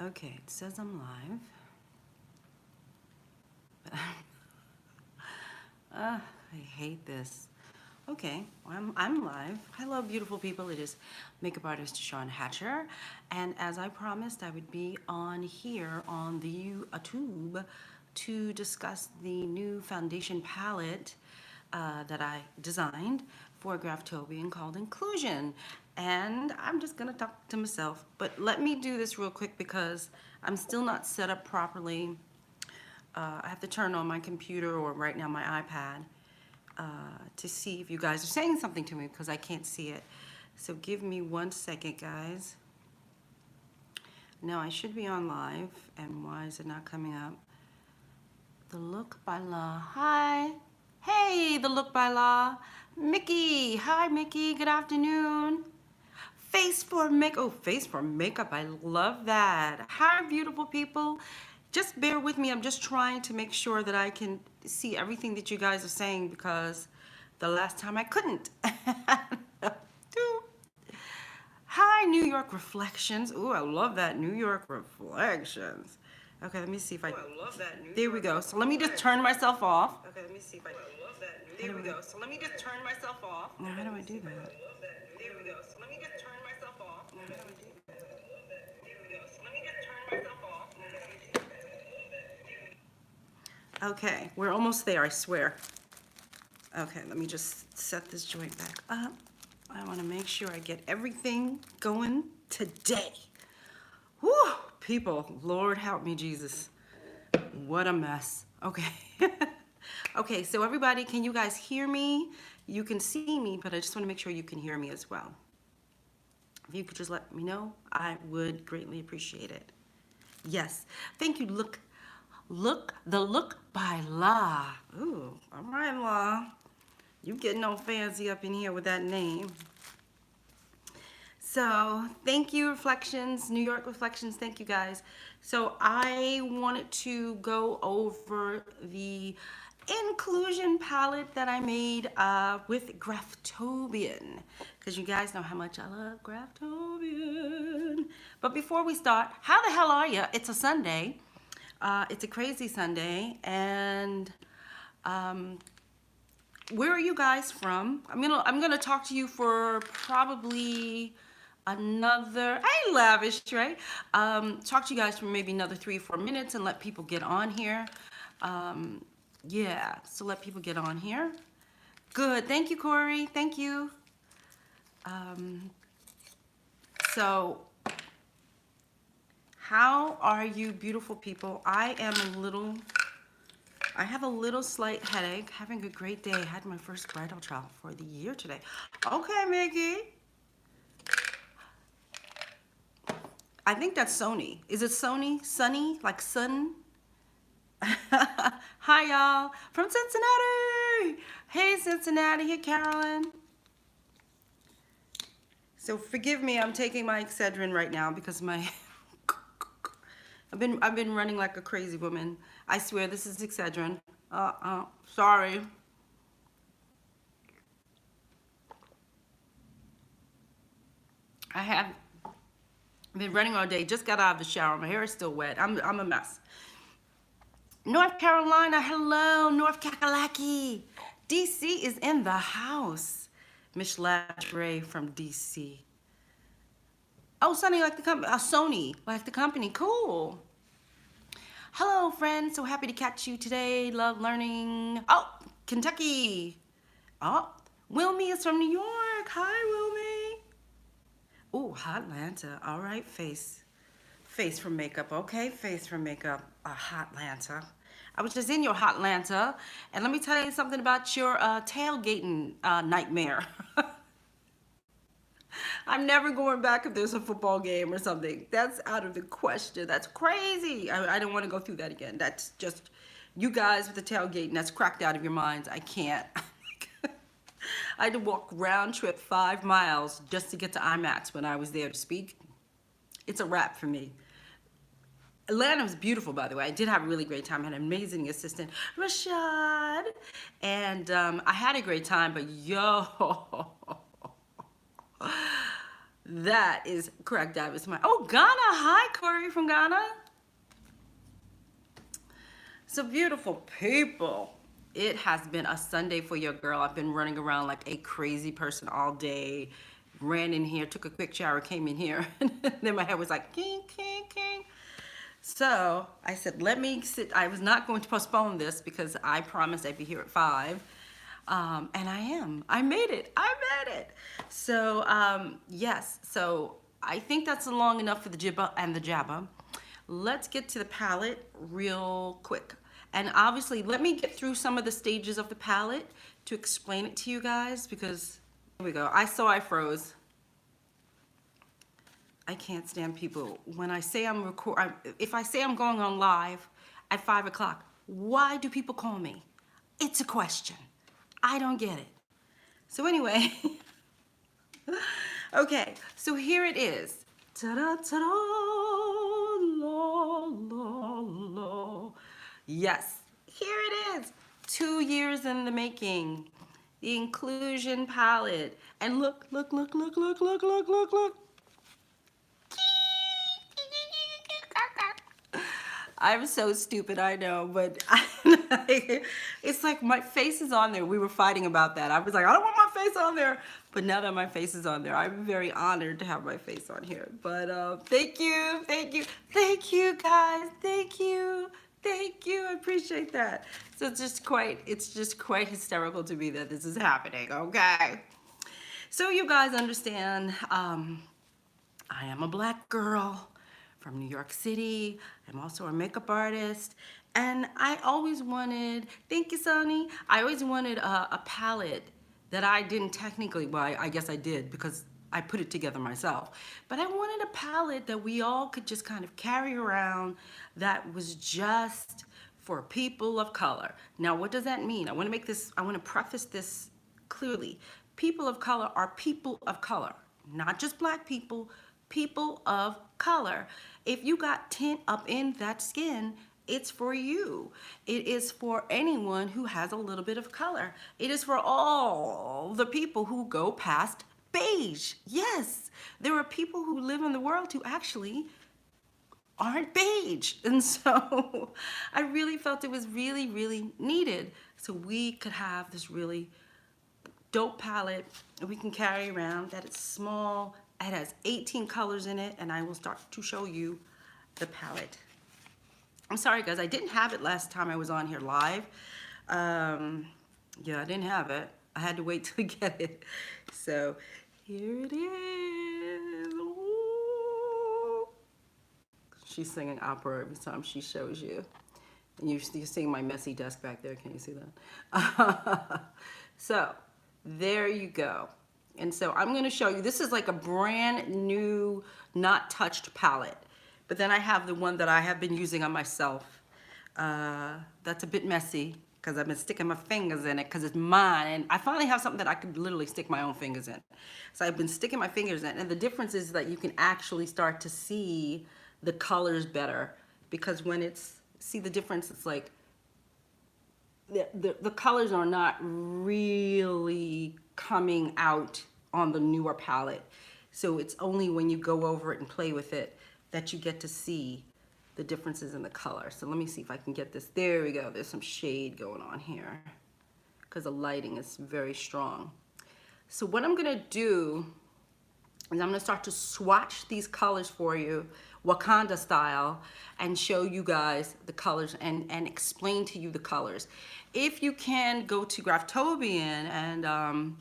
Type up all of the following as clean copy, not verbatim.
Okay, it says I'm live. I hate this. Okay, well, I'm live. Hello, beautiful people. It is makeup artist DeShawn Hatcher, and as I promised, I would be on here on the YouTube to discuss the new foundation palette that I designed for Graftobian called Inclusion. And I'm just gonna talk to myself, but let me do this real quick because I'm still not set up properly. I have to turn on my computer or right now my iPad to see if you guys are saying something to me because I can't see it. So give me 1 second, guys. Now I should be on live, and why is it not coming up? The Look by Law. Hi. Hey, The Look by Law. Mickey. Hi, Mickey. Good afternoon. Face for makeup. Oh, face for makeup. I love that. Hi, beautiful people. Just bear with me. I'm just trying to make sure that I can see everything that you guys are saying because the last time I couldn't. Hi, New York Reflections. Ooh, I love that, New York Reflections. Okay, let me see if I. I love that. There we go. So let me just turn myself off. Okay, let me see if I. I love that. There we go. So let me just turn myself off. Now, how do I do that? There we go. So let me just turn myself off. Now, how do I do that? There we go. So let me just turn myself off. Okay, we're almost there, I swear. Okay, let me just set this joint back up. I want to make sure I get everything going today. Whew, people, Lord help me, Jesus. What a mess. Okay. Okay, so everybody, can you guys hear me? You can see me, but I just want to make sure you can hear me as well. If you could just let me know, I would greatly appreciate it. Yes. Thank you, The Look by Law. Ooh, all right, Law. You getting all fancy up in here with that name. So thank you, Reflections, New York Reflections. Thank you, guys. So I wanted to go over the inclusion palette that I made with Graftobian, because you guys know how much I love Graftobian. But before we start, how the hell are you? It's a Sunday. It's a crazy Sunday, and where are you guys from? I'm gonna talk to you for probably another, hey, Lavish, right? Talk to you guys for maybe another 3 or 4 minutes and let people get on here. Yeah, so let people get on here. Good, thank you, Corey, thank you. So, how are you, beautiful people? I have a little slight headache, having a great day. I had my first bridal trial for the year today. Okay, Mickey. I think that's Sony. Is it Sony? Sunny? Like sun? Hi, y'all. From Cincinnati. Hey, Cincinnati. Hey, Carolyn. So forgive me, I'm taking my Excedrin right now because my I've been running like a crazy woman. I swear this is Excedrin. Sorry. I have been running all day. Just got out of the shower. My hair is still wet. I'm a mess. North Carolina, hello, North Kakalaki. DC is in the house. Miss Latre from DC. Oh, Sonny, like the company. Sony, like the company. Cool. Hello, friends. So happy to catch you today. Love learning. Oh, Kentucky. Oh, Wilmy is from New York. Hi, Wilmy. Oh, Hotlanta. All right, face. Face for makeup. Okay, face for makeup. Hotlanta. I was just in your Hotlanta, and let me tell you something about your tailgating nightmare. I'm never going back if there's a football game or something. That's out of the question. That's crazy. I don't want to go through that again. That's just, you guys with the tailgate, and that's cracked out of your minds. I can't. I had to walk round trip 5 miles just to get to IMAX when I was there to speak. It's a wrap for me. Atlanta was beautiful, by the way. I did have a really great time. I had an amazing assistant, Rashad. And I had a great time, but yo, That is correct. That was my, oh, Ghana. Hi, Corey from Ghana. So beautiful people. It has been a Sunday for your girl. I've been running around like a crazy person all day. Ran in here, took a quick shower, came in here, and then my head was like, king, king, king. So I said, let me sit. I was not going to postpone this because I promised I'd be here at 5. And I am. I made it. I made it. So, yes. So I think that's long enough for the jibba and the jabba. Let's get to the palette real quick. And obviously, let me get through some of the stages of the palette to explain it to you guys because, here we go. I froze. I can't stand people. When I say if I say I'm going on live at 5 o'clock, why do people call me? It's a question. I don't get it. So anyway, okay, so here it is. Ta-da, ta-da, la, la, la. Yes, here it is. 2 years in the making. The Inclusion palette. And look, look, look, look, look, look, look, look, look. I'm so stupid, I know, but it's like my face is on there. We were fighting about that. I was like, I don't want my face on there. But now that my face is on there, I'm very honored to have my face on here. But thank you, thank you, thank you guys, thank you. Thank you, I appreciate that. So it's just quite hysterical to me that this is happening, okay? So you guys understand, I am a black girl from New York City. I'm also a makeup artist. And I always wanted, thank you, Sonny. I always wanted a palette that I didn't technically, well, I guess I did because I put it together myself. But I wanted a palette that we all could just kind of carry around that was just for people of color. Now, what does that mean? I want to preface this clearly. People of color are people of color, not just black people, people of color. If you got tint up in that skin, it's for you. It is for anyone who has a little bit of color. It is for all the people who go past beige. Yes, there are people who live in the world who actually aren't beige. And so I really felt it was really, really needed. So we could have this really dope palette that we can carry around that is small. It has 18 colors in it, and I will start to show you the palette. I'm sorry, guys, I didn't have it last time I was on here live. Yeah, I didn't have it. I had to wait till I get it. So here it is. Ooh. She's singing opera every time she shows you. And you're seeing my messy desk back there. Can you see that? So there you go. And so I'm going to show you, this is like a brand new, not touched palette. But then I have the one that I have been using on myself. That's a bit messy because I've been sticking my fingers in it because it's mine. And I finally have something that I could literally stick my own fingers in. So I've been sticking my fingers in. And the difference is that you can actually start to see the colors better. Because when see the difference, it's like, the colors are not really coming out on the newer palette. So it's only when you go over it and play with it that you get to see the differences in the color. So let me see if I can get this. There we go. There's some shade going on here because the lighting is very strong. So what I'm gonna do is I'm gonna start to swatch these colors for you, Wakanda style, and show you guys the colors and explain to you the colors. If you can go to Graftobian, and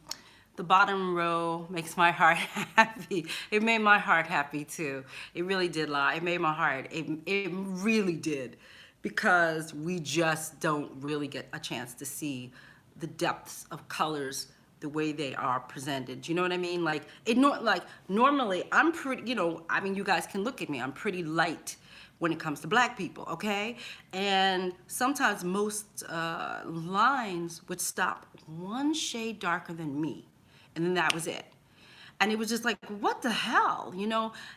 the bottom row makes my heart happy. It made my heart happy too. It really did lie. It made my heart, it really did, because we just don't really get a chance to see the depths of colors the way they are presented. Do you know what I mean? Like, normally I'm pretty, I mean, you guys can look at me, I'm pretty light when it comes to black people, okay? And sometimes most lines would stop one shade darker than me, and then that was it. And it was just like, what the hell,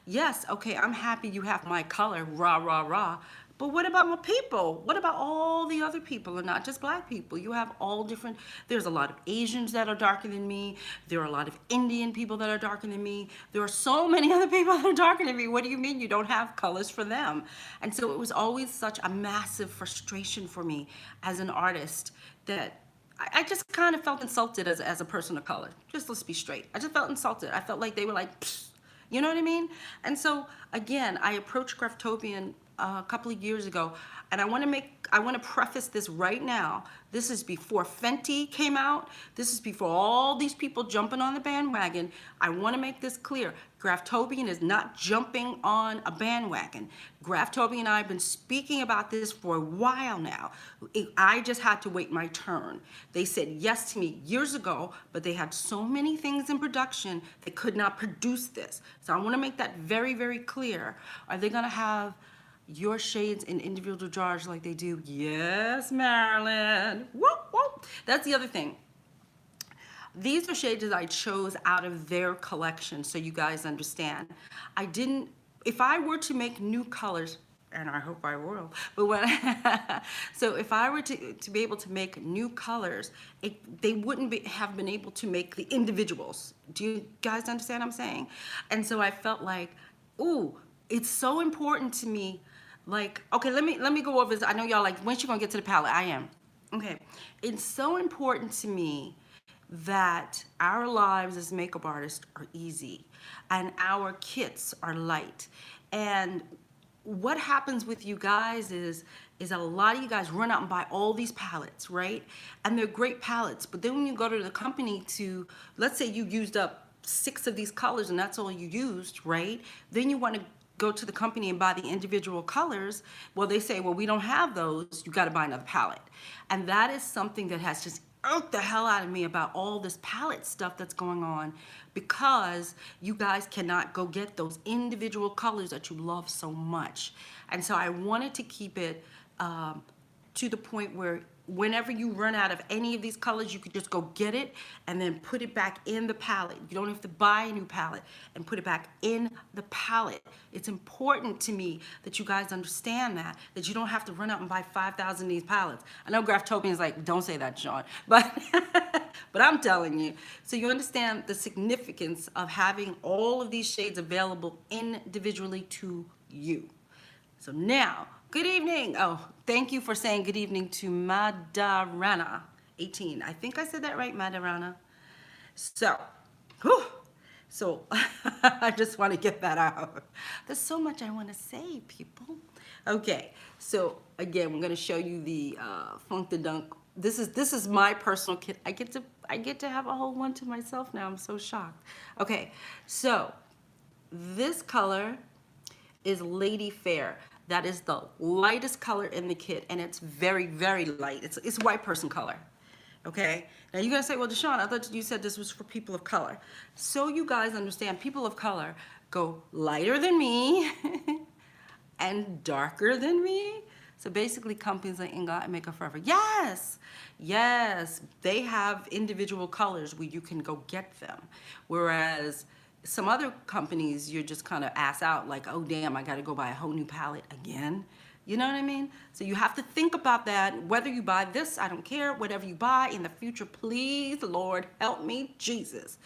Yes, okay, I'm happy you have my color, rah, rah, rah, But what about my people? What about all the other people, and not just black people? You have all different, there's a lot of Asians that are darker than me. There are a lot of Indian people that are darker than me. There are so many other people that are darker than me. What do you mean you don't have colors for them? And so it was always such a massive frustration for me as an artist that I just kind of felt insulted as a person of color. Just let's be straight. I just felt insulted. I felt like they were like, pfft. You know what I mean? And so again, I approached Graftobian a couple of years ago, and I want to preface this right now. This is before Fenty came out. This is before all these people jumping on the bandwagon. I want to make this clear. Graftobian is not jumping on a bandwagon. Graftobian and I have been speaking about this for a while now. I just had to wait my turn. They said yes to me years ago, but they had so many things in production, they could not produce this. So I want to make that very, very clear. Are they going to have your shades in individual jars like they do? Yes, Marilyn. Whoop, whoop. That's the other thing. These are shades that I chose out of their collection, so you guys understand. I didn't, if I were to make new colors, and I hope I will, but when so if I were to be able to make new colors, they wouldn't have been able to make the individuals. Do you guys understand what I'm saying? And so I felt like, ooh, it's so important to me. Like, okay, let me go over this. I know y'all like, when's you gonna get to the palette? I am. Okay, it's so important to me that our lives as makeup artists are easy and our kits are light. And what happens with you guys is a lot of you guys run out and buy all these palettes, right? And they're great palettes, but then when you go to the company to, let's say you used up 6 of these colors and that's all you used, right? Then you want to go to the company and buy the individual colors. Well, they say, well, we don't have those. You got to buy another palette. And that is something that has just irked the hell out of me about all this palette stuff that's going on, because you guys cannot go get those individual colors that you love so much. And so I wanted to keep it to the point where whenever you run out of any of these colors, you could just go get it and then put it back in the palette. You don't have to buy a new palette and put it back in the palette. It's important to me that you guys understand that you don't have to run out and buy 5,000 of these palettes. I know Graftobian is like, don't say that, DeShawn, but but I'm telling you. So you understand the significance of having all of these shades available individually to you. So now, good evening. Oh, thank you for saying good evening to Madarana 18. I think I said that right, Madarana. So, whew, so I just want to get that out. There's so much I want to say, people. Okay, so again, we're going to show you the Funk the Dunk. This is my personal kit. I get to have a whole one to myself now. I'm so shocked. Okay, so this color is Lady Fair. That is the lightest color in the kit, and it's very, very light. It's white person color, okay? Now you're gonna say, well, DeShawn, I thought you said this was for people of color. So you guys understand, people of color go lighter than me and darker than me. So basically companies like Inga and Makeup Forever, yes, they have individual colors where you can go get them. Whereas some other companies, you're just kind of ass out like, oh damn, I gotta go buy a whole new palette again. You know what I mean? So you have to think about that. Whether you buy this, I don't care, whatever you buy in the future, please, Lord, help me, Jesus.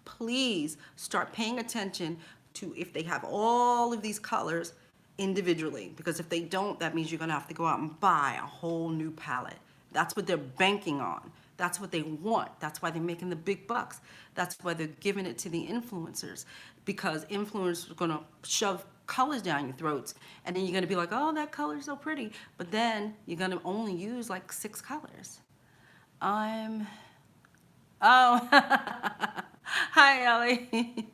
Please start paying attention to if they have all of these colors individually. Because if they don't, that means you're gonna have to go out and buy a whole new palette. That's what they're banking on. That's what they want. That's why they're making the big bucks. That's why they're giving it to the influencers, because influencers are gonna shove colors down your throats, and then you're gonna be like, oh, that color's so pretty, but then you're gonna only use like 6 colors. Oh, hi, Ellie.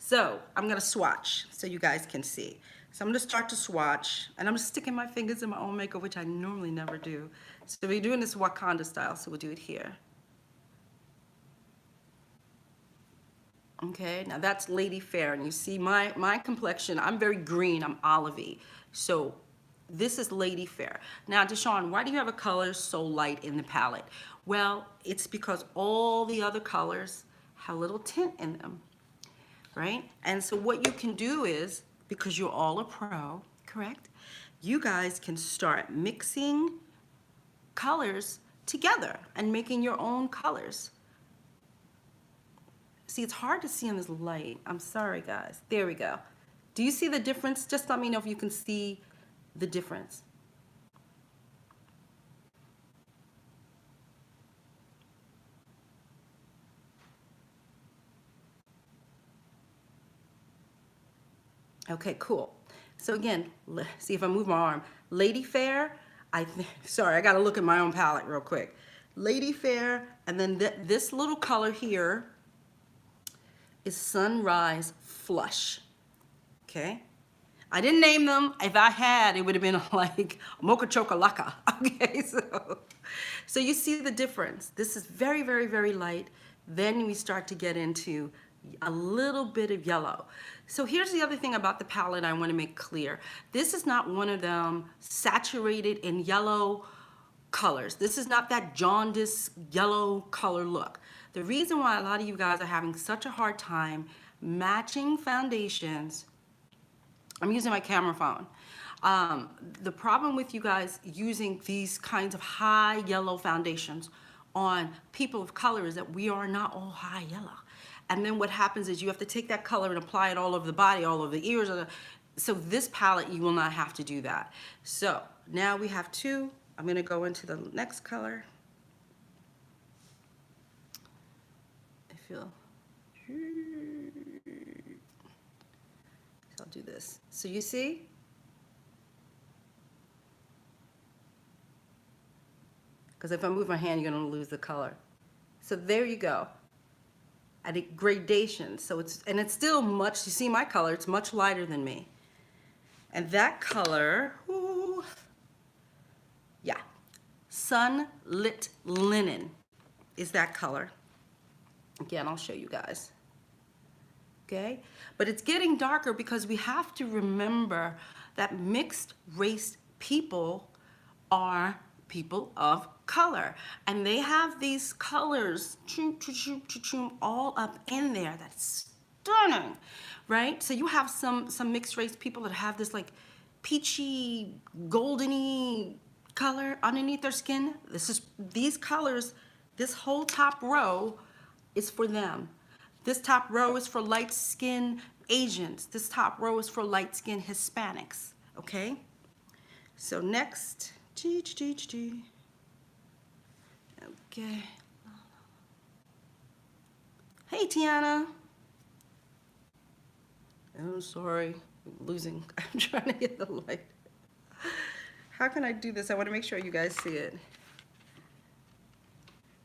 So I'm gonna swatch so you guys can see. So I'm gonna start to swatch, and I'm sticking my fingers in my own makeup, which I normally never do. So we're doing this Wakanda style, so we'll do it here. Okay, now that's Lady Fair, and you see my complexion, I'm very green, I'm olivey. So this is Lady Fair. Now, DeShawn, why do you have a color so light in the palette? Well, it's because all the other colors have a little tint in them, right? And so what you can do is, because you're all a pro, correct? you guys can start mixing colors together and making your own colors. See, it's hard to see in this light. I'm sorry, guys. There we go. Do you see the difference? Just let me know if you can see the difference. Okay, cool. So again, see if I move my arm. Lady Fair, sorry, I gotta look at my own palette real quick. Lady Fair, and then this little color here is Sunrise Flush, okay? I didn't name them. If I had, it would have been like Mocha Chocolaka, okay? So you see the difference. This is very, very, very light. Then we start to get into a little bit of yellow. So here's the other thing about the palette I want to make clear. This is not one of them saturated in yellow colors. This is not that jaundice yellow color look. The reason why a lot of you guys are having such a hard time matching foundations, I'm using my camera phone. The problem with you guys using these kinds of high yellow foundations on people of color is that we are not all high yellow. And then what happens is you have to take that color and apply it all over the body, all over the ears. So this palette, you will not have to do that. So now we have two. I'm gonna go into the next color. I feel, so I'll do this. So you see? Because if I move my hand, you're gonna lose the color. So there you go. At a gradation, so it's still much, you see my color, it's much lighter than me. And that color, ooh, yeah, Sunlit Linen is that color. Again, I'll show you guys. Okay, but it's getting darker because we have to remember that mixed race people are people of color, and they have these colors all up in there. That's stunning, right? So you have some mixed race people that have this like peachy, goldeny color underneath their skin. These colors, this whole top row is for them. This top row is for light skin Asians. This top row is for light skin Hispanics, okay? So next, okay. Hey, Tiana. Oh, sorry, I'm losing. I'm trying to get the light. How can I do this? I want to make sure you guys see it.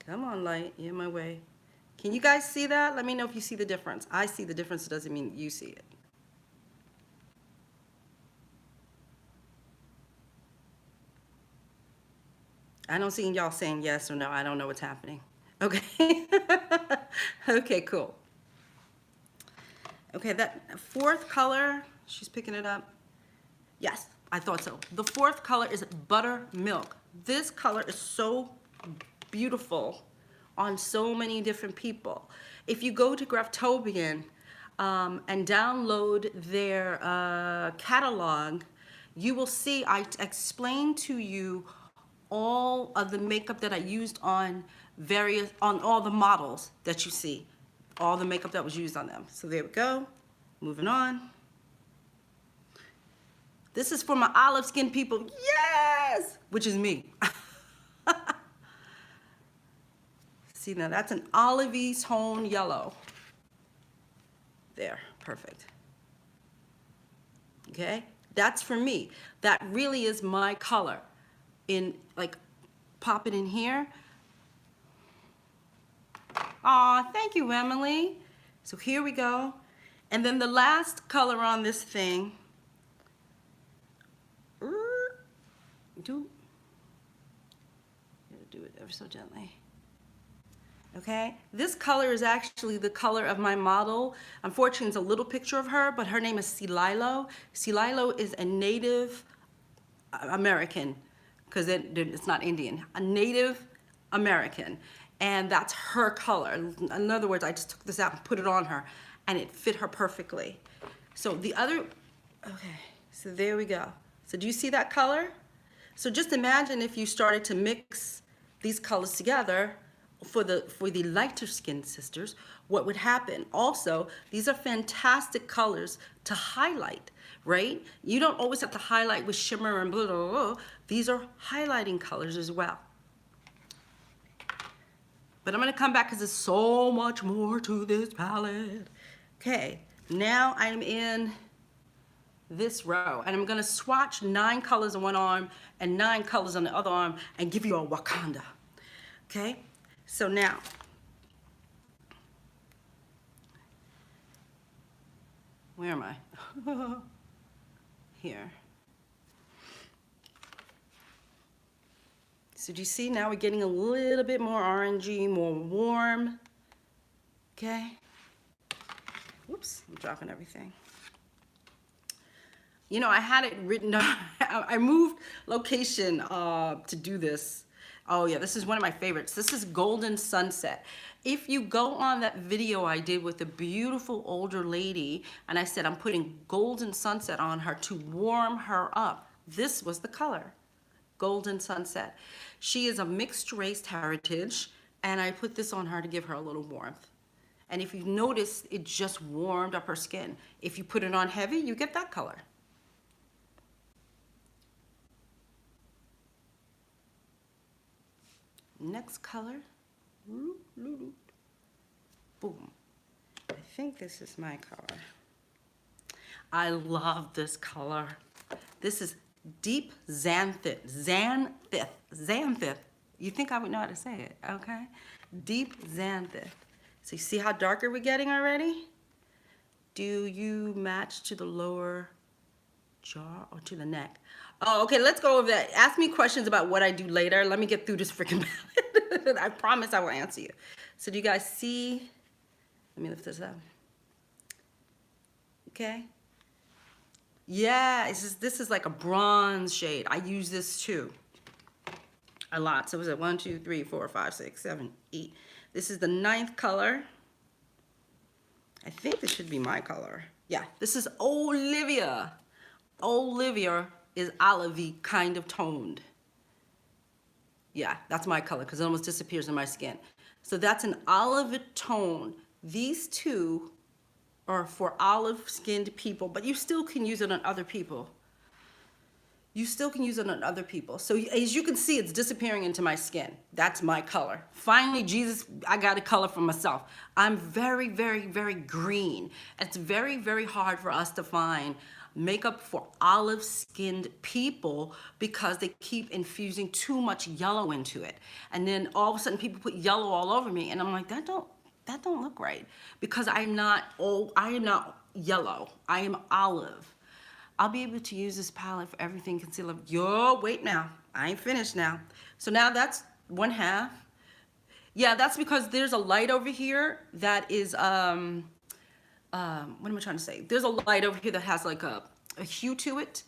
Come on, light, you're in my way. Can you guys see that? Let me know if you see the difference. I see the difference, it doesn't mean you see it. I don't see y'all saying yes or no. I don't know what's happening. Okay. Okay, cool. Okay, that fourth color, she's picking it up. Yes, I thought so. The fourth color is Buttermilk. This color is so beautiful on so many different people. If you go to Graftobian and download their catalog, you will see I explained to you all of the makeup that I used on all the models that you see, all the makeup that was used on them. So there we go, moving on. This is for my olive skin people, yes, which is me. See, now that's an olivey tone yellow. There, perfect. Okay, that's for me. That really is my color. In like, pop it in here. Aw, thank you, Emily. So here we go. And then the last color on this thing, do it ever so gently. Okay, this color is actually the color of my model. Unfortunately, it's a little picture of her, but her name is Sililo. Sililo is a Native American, because it's not Indian, a Native American, and that's her color. In other words, I just took this out and put it on her, and it fit her perfectly. So the other, okay, so there we go. So do you see that color? So just imagine if you started to mix these colors together for the lighter skinned sisters, what would happen? Also, these are fantastic colors to highlight, right? You don't always have to highlight with shimmer and blah, blah, blah. These are highlighting colors as well. But I'm gonna come back because there's so much more to this palette. Okay, now I'm in this row, and I'm gonna swatch 9 colors on one arm and 9 colors on the other arm and give you a Wakanda. Okay, so now where am I? Here. So do you see now we're getting a little bit more orangey, more warm? Okay. Whoops, I'm dropping everything. You know, I had it written down. I moved location to do this. Oh yeah, this is one of my favorites. This is Golden Sunset. If you go on that video I did with a beautiful older lady, and I said I'm putting Golden Sunset on her to warm her up, this was the color, Golden Sunset. She is a mixed race heritage, and I put this on her to give her a little warmth. And if you notice, it just warmed up her skin. If you put it on heavy, you get that color. Next color, boom. I think this is my color. I love this color. This is Deep Xanthith. Xanthith. You think I would know how to say it, okay? Deep Xanthith. So you see how darker we're getting already? Do you match to the lower jaw or to the neck? Oh, okay, let's go over that. Ask me questions about what I do later. Let me get through this freaking palette. I promise I will answer you. So do you guys see? Let me lift this up. Okay. Yeah, this is like a bronze shade. I use this too a lot. So was it 1, 2, 3, 4, 5, 6, 7, 8. This is the 9th color. I think this should be my color. Yeah, this is Olivia. Olivia is olivey, kind of toned. Yeah, that's my color because it almost disappears in my skin. So that's an olive tone. These two are for olive-skinned people, but you still can use it on other people. You still can use it on other people. So as you can see, it's disappearing into my skin. That's my color. Finally, Jesus, I got a color for myself. I'm very, very, very green. It's very, very hard for us to find makeup for olive-skinned people because they keep infusing too much yellow into it. And then all of a sudden people put yellow all over me, and I'm like, that don't look right, because I am not yellow. I am olive. I'll be able to use this palette for everything concealer. Yo, wait now. I ain't finished now. So now that's 1/2. Yeah, that's because there's a light over here that is, what am I trying to say? There's a light over here that has like a hue to it,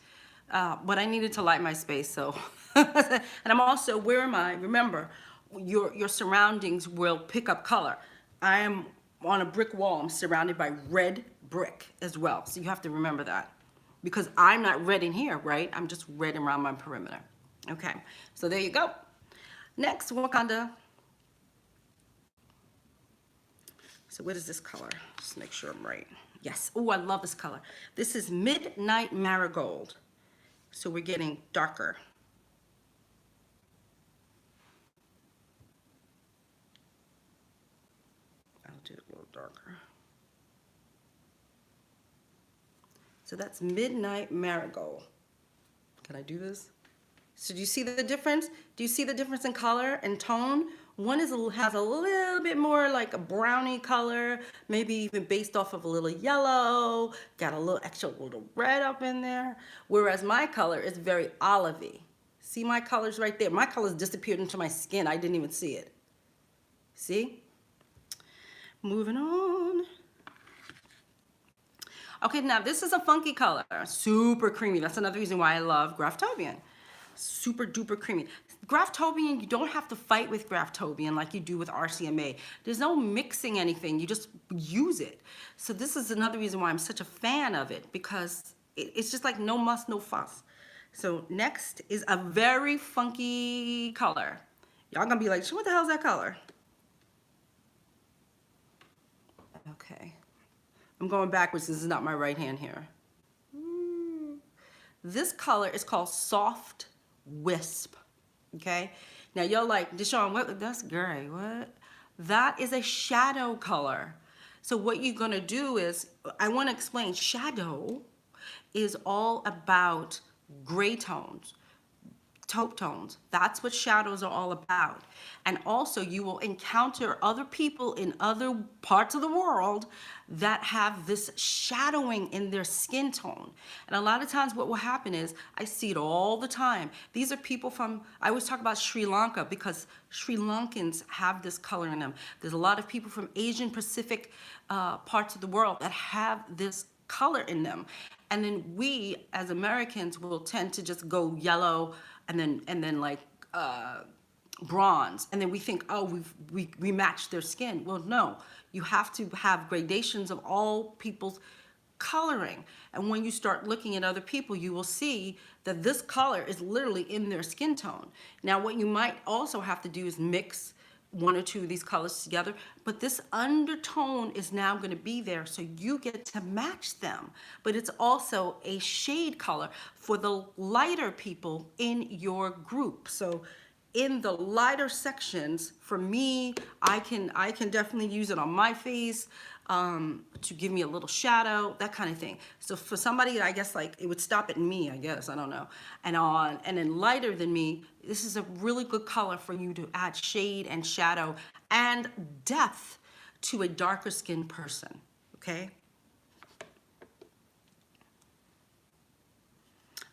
but I needed to light my space, so. And I'm also, where am I? Remember, your surroundings will pick up color. I am on a brick wall. I'm surrounded by red brick as well, so you have to remember that. Because I'm not red in here, right? I'm just red around my perimeter. Okay, so there you go. Next, Wakanda. So what is this color? Just make sure I'm right. Yes, oh, I love this color. This is Midnight Marigold. So we're getting darker. I'll do it a little darker. So that's Midnight Marigold. Can I do this? So do you see the difference? Do you see the difference in color and tone? One has a little bit more like a brownie color, maybe even based off of a little yellow, got a little extra little red up in there. Whereas my color is very olivey. See my colors right there? My colors disappeared into my skin. I didn't even see it. See? Moving on. Okay, now this is a funky color, super creamy. That's another reason why I love Graftobian. Super duper creamy. Graftobian, you don't have to fight with Graftobian like you do with RCMA. There's no mixing anything, you just use it. So this is another reason why I'm such a fan of it, because it's just like no muss, no fuss. So next is a very funky color. Y'all gonna be like, what the hell is that color? Okay. I'm going backwards. This is not my right hand here. This color is called Soft Wisp. Okay. Now y'all like, DeShawn, what? That's gray. What? That is a shadow color. So what you're gonna do is, I want to explain. Shadow is all about gray tones, taupe tones. That's what shadows are all about. And also you will encounter other people in other parts of the world that have this shadowing in their skin tone. And a lot of times what will happen is, I see it all the time. These are people from, I always talk about Sri Lanka because Sri Lankans have this color in them. There's a lot of people from Asian Pacific parts of the world that have this color in them. And then we as Americans will tend to just go yellow and then like bronze, and then we think, oh, we match their skin. Well, no, you have to have gradations of all people's coloring. And when you start looking at other people, you will see that this color is literally in their skin tone. Now, what you might also have to do is mix one or two of these colors together, but this undertone is now going to be there, so you get to match them. But it's also a shade color for the lighter people in your group. So in the lighter sections, for me, I can definitely use it on my face to give me a little shadow, that kind of thing. So for somebody, I guess like it would stop at me, I guess, I don't know. And then lighter than me, this is a really good color for you to add shade and shadow and depth to a darker skinned person, okay?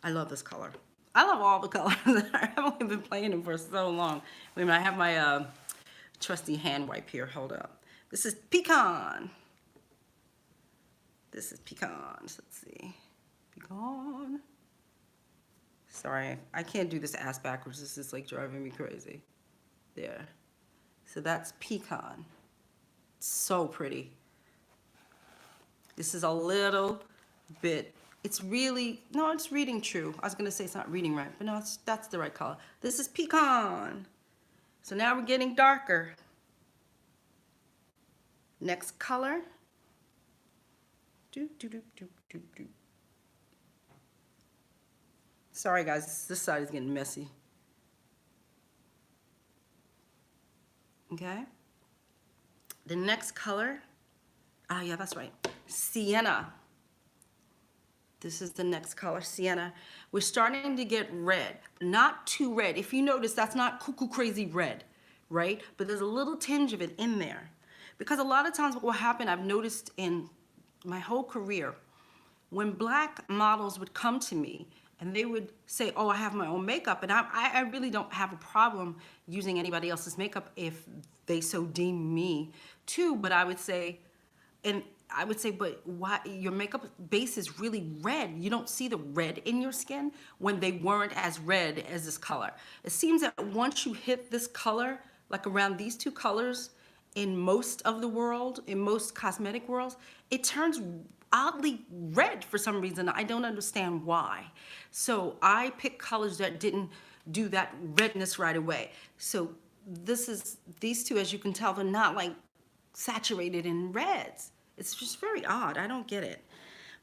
I love this color. I love all the colors. I've only been playing them for so long. Wait a minute, I have my trusty hand wipe here. Hold up. This is Pecan. This is Pecans. Let's see. Pecan. Sorry, I can't do this ass backwards. This is like driving me crazy. There. So that's Pecan. So pretty. This is a little bit, it's really, no, it's reading true. I was gonna say it's not reading right, but no, that's the right color. This is Pecan. So now we're getting darker. Next color. Sorry guys, this side is getting messy. Okay. The next color, yeah, that's right, Sienna. This is the next color, Sienna. We're starting to get red, not too red. If you notice, that's not cuckoo crazy red, right? But there's a little tinge of it in there. Because a lot of times what will happen, I've noticed in my whole career, when black models would come to me and they would say, oh, I have my own makeup, and I really don't have a problem using anybody else's makeup if they so deem me to, but I would say, but why, your makeup base is really red. You don't see the red in your skin when they weren't as red as this color. It seems that once you hit this color, like around these two colors, in most of the world, in most cosmetic worlds, it turns oddly red for some reason. I don't understand why. So I picked colors that didn't do that redness right away. So these two, as you can tell, they're not like saturated in reds. It's just very odd. I don't get it.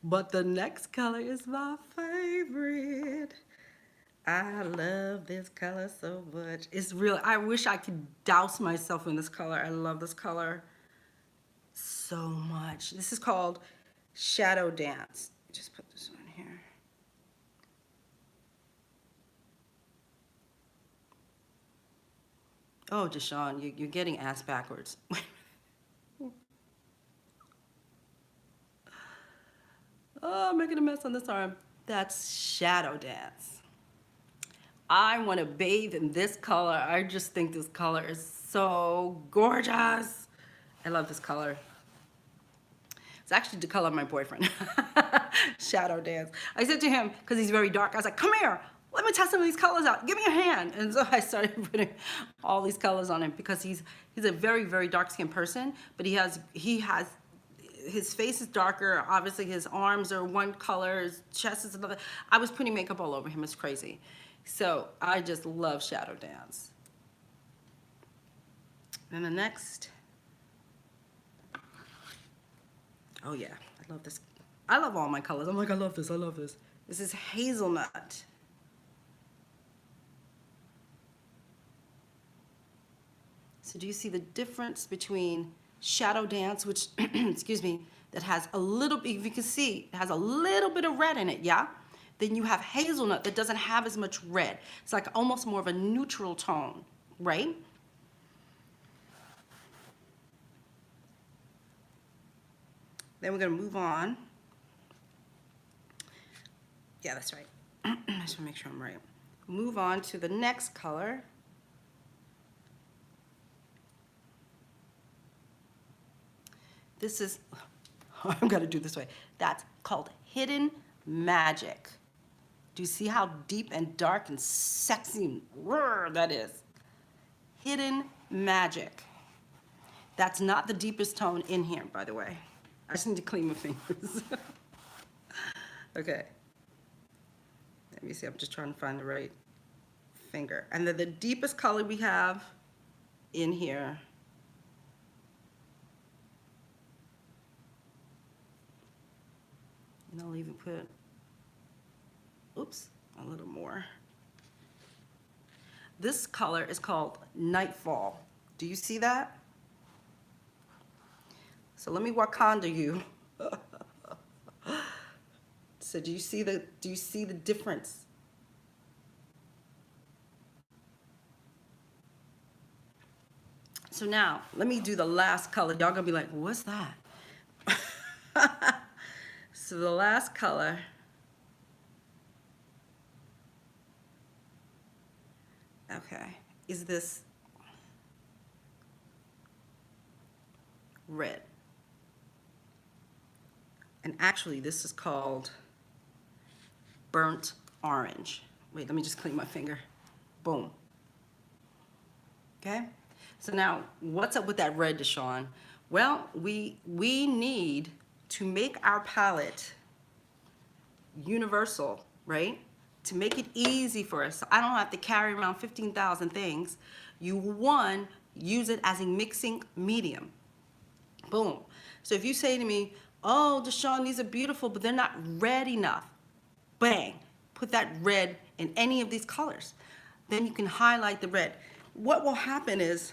But the next color is my favorite. I love this color so much. It's real. I wish I could douse myself in this color. I love this color so much. This is called Shadow Dance. Just put this on here. Oh, DeShawn, you're getting ass backwards. Oh, I'm making a mess on this arm. That's Shadow Dance. I want to bathe in this color. I just think this color is so gorgeous. I love this color. It's actually the color of my boyfriend. Shadow Dance. I said to him, because he's very dark, I was like, come here, let me test some of these colors out. Give me your hand. And so I started putting all these colors on him because he's a very, very dark skinned person, but he has his face is darker. Obviously, his arms are one color, his chest is another. I was putting makeup all over him. It's crazy. So I just love Shadow Dance. And the next, oh yeah, I love this. I love all my colors. I'm like, I love this, I love this. This is Hazelnut. So do you see the difference between Shadow Dance, which, excuse me, that has a little bit, if you can see, it has a little bit of red in it, yeah? Then you have Hazelnut that doesn't have as much red. It's like almost more of a neutral tone, right? Then we're gonna move on. Yeah, that's right. I just wanna make sure I'm right. Move on to the next color. This is, I'm gonna do it this way. That's called Hidden Magic. Do you see how deep and dark and sexy and raw that is? Hidden Magic. That's not the deepest tone in here, by the way. I just need to clean my fingers. Okay. Let me see, I'm just trying to find the right finger. And then the deepest color we have in here and I'll even put, oops, a little more. This color is called Nightfall. Do you see that? So let me Wakanda you. So do you see the difference? So now, let me do the last color. Y'all gonna be like, what's that? So the last color is this red. And actually, this is called Burnt Orange. Wait, let me just clean my finger. Boom. Okay? So now, what's up with that red, DeShawn? Well, we need to make our palette universal, right? To make it easy for us, so I don't have to carry around 15,000 things. You, one, use it as a mixing medium. Boom. So if you say to me, oh, DeShawn, these are beautiful, but they're not red enough. Bang, put that red in any of these colors. Then you can highlight the red. What will happen is,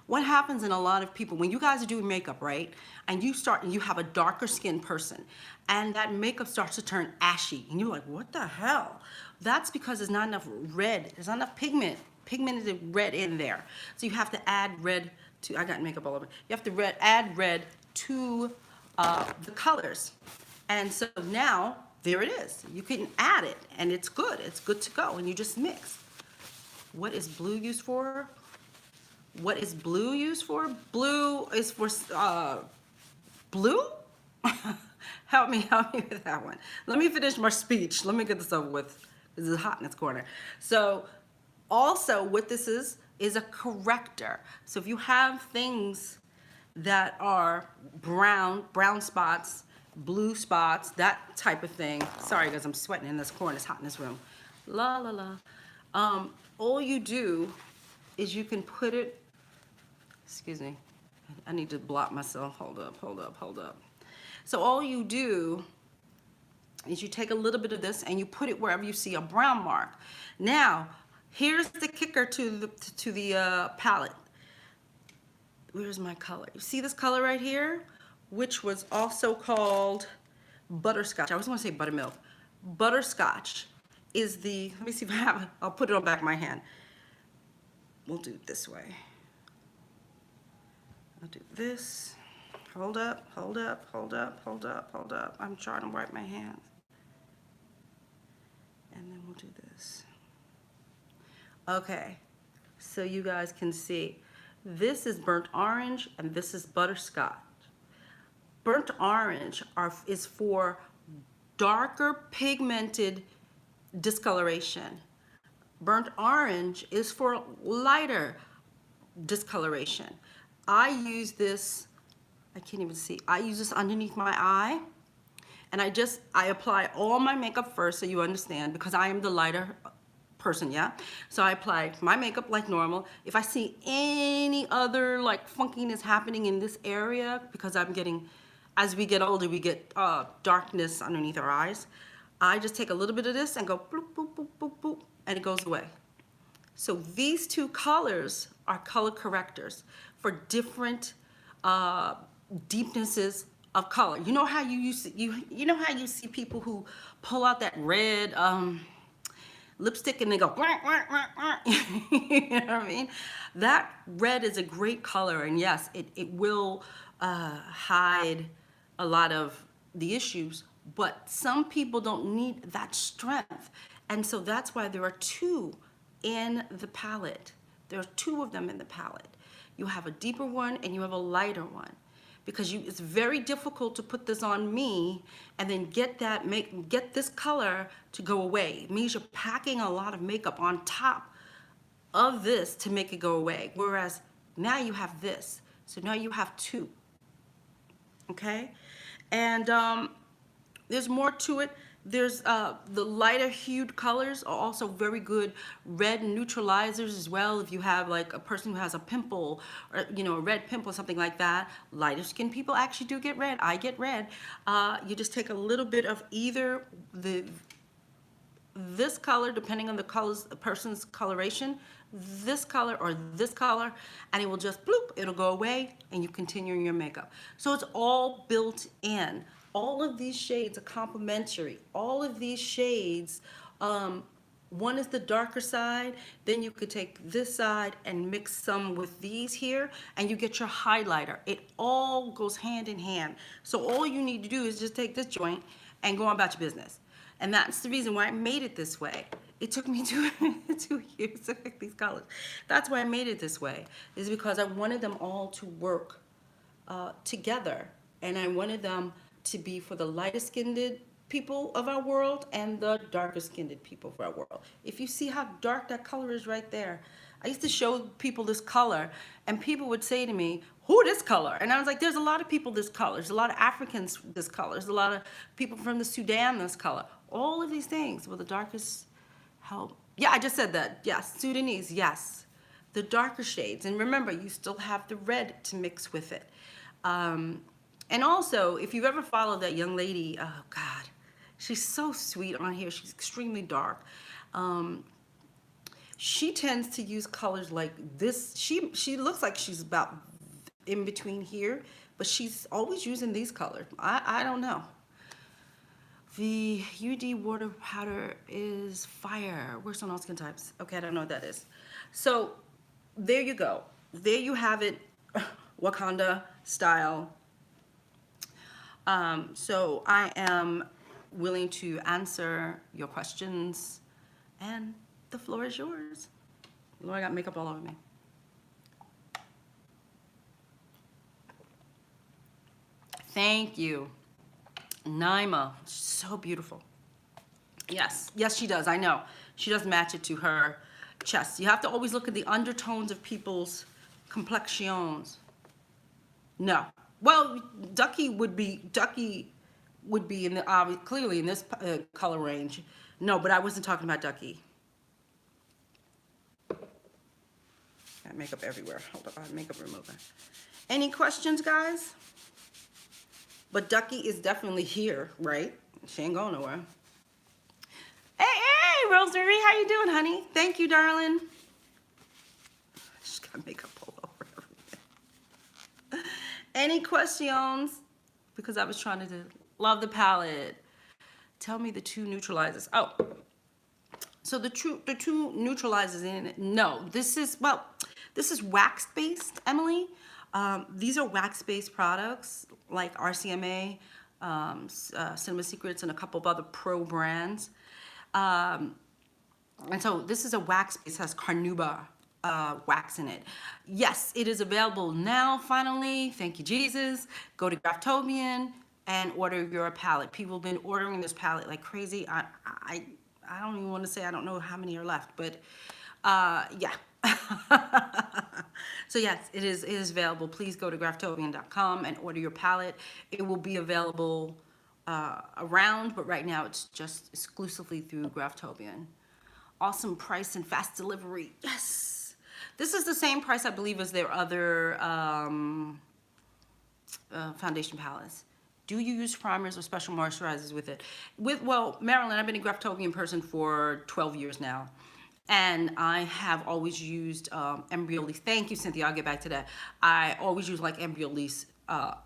what happens in a lot of people, when you guys are doing makeup, right? And you have a darker skinned person, and that makeup starts to turn ashy, and you're like, what the hell? That's because there's not enough red, there's not enough pigmented red in there. So you have to add red to, I got makeup all over. You have to add red to the colors. And so now, there it is. You can add it, and it's good to go, and you just mix. What is blue used for? What is blue used for? Blue is for, blue? Help me with that one. Let me finish my speech. Let me get this over with. This is hot in this corner. So also what this is a corrector. So if you have things that are brown spots, blue spots, that type of thing. Sorry guys, I'm sweating in this corner. It's hot in this room. La la la. All you do is you can put it, excuse me, I need to block myself. Hold up. So all you do is you take a little bit of this and you put it wherever you see a brown mark. Now, here's the kicker to the palette. Where's my color? You see this color right here? Which was also called Butterscotch. I always want to say buttermilk. Butterscotch is the, let me see if I have it. I'll put it on the back of my hand. We'll do it this way. I'll do this. Hold up. I'm trying to wipe my hands. And then we'll do this. Okay, so you guys can see. This is burnt orange and this is butterscotch. Burnt orange is for darker pigmented discoloration. Burnt orange is for lighter discoloration. I use this I can't even see. I use this underneath my eye. And I apply all my makeup first so you understand, because I am the lighter person, yeah? So I apply my makeup like normal. If I see any other like funkiness happening in this area, because I'm getting, as we get older, we get darkness underneath our eyes, I just take a little bit of this and go boop, boop, boop, boop, boop, and it goes away. So these two colors are color correctors for different deepnesses of color. You know how you know how you see people who pull out that red lipstick and they go wah, wah, wah, wah. You know what I mean? That red is a great color, and yes, it will hide a lot of the issues, but some people don't need that strength. And so that's why there are two in the palette. There are two of them in the palette. You have a deeper one and you have a lighter one, because it's very difficult to put this on me and then get this color to go away. It means you're packing a lot of makeup on top of this to make it go away. Whereas now you have this. So now you have two. Okay? And there's more to it. There's the lighter hued colors are also very good red neutralizers as well. If you have like a person who has a pimple, or a red pimple, something like that, lighter skinned people actually do get red. I get red. You just take a little bit of either this color, depending on the person's coloration, this color or this color, and it will just bloop, it'll go away, and you continue your makeup. So it's all built in. All of these shades are complementary. All of these shades, one is the darker side, then you could take this side and mix some with these here, and you get your highlighter. It all goes hand in hand. So all you need to do is just take this joint and go on about your business. And that's the reason why I made it this way. It took me 2 years to pick these colors. That's why I made it this way, is because I wanted them all to work together, and I wanted them to be for the lighter skinned people of our world and the darker skinned people of our world. If you see how dark that color is right there, I used to show people this color and people would say to me, who this color? And I was like, there's a lot of people this color. There's a lot of Africans this color. There's a lot of people from the Sudan this color. All of these things. Well, the darkest help. Yeah, I just said that. Yes, Sudanese, yes. The darker shades. And remember, you still have the red to mix with it. And also, if you've ever followed that young lady, oh God, she's so sweet on here. She's extremely dark. She tends to use colors like this. She looks like she's about in between here, but she's always using these colors. I don't know. The UD water powder is fire. Works on all skin types. Okay, I don't know what that is. So there you go. There you have it, Wakanda style. So I am willing to answer your questions, and the floor is yours. Lord, I got makeup all over me. Thank you. Naima, so beautiful. Yes, yes, she does. I know. She does match it to her chest. You have to always look at the undertones of people's complexions. No. Well, Ducky would be in the clearly in this color range. No, but I wasn't talking about Ducky. Got makeup everywhere. Hold up, I have makeup remover. Any questions, guys? But Ducky is definitely here, right? She ain't going nowhere. Hey, Rosemary, how you doing, honey? Thank you, darling. She's got makeup all over everything. Any questions? Because I was trying to love the palette. Tell me the two neutralizers. Oh, so the two neutralizers in it. No, this is wax-based, Emily. These are wax-based products like RCMA, Cinema Secrets, and a couple of other pro brands. And so this is a wax-based, has carnauba wax in it. Yes, it is available now, finally. Thank you, Jesus. Go to Graftobian and order your palette. People have been ordering this palette like crazy. I don't even want to say, I don't know how many are left, but yeah. So yes, it is available. Please go to graftobian.com and order your palette. It will be available around, but right now it's just exclusively through Graftobian. Awesome price and fast delivery. Yes. This is the same price, I believe, as their other foundation palettes. Do you use primers or special moisturizers with it? Well, Marilyn, I've been a Graftobian person for 12 years now. And I have always used Embryolisse. Thank you, Cynthia. I'll get back to that. I always use like Embryolisse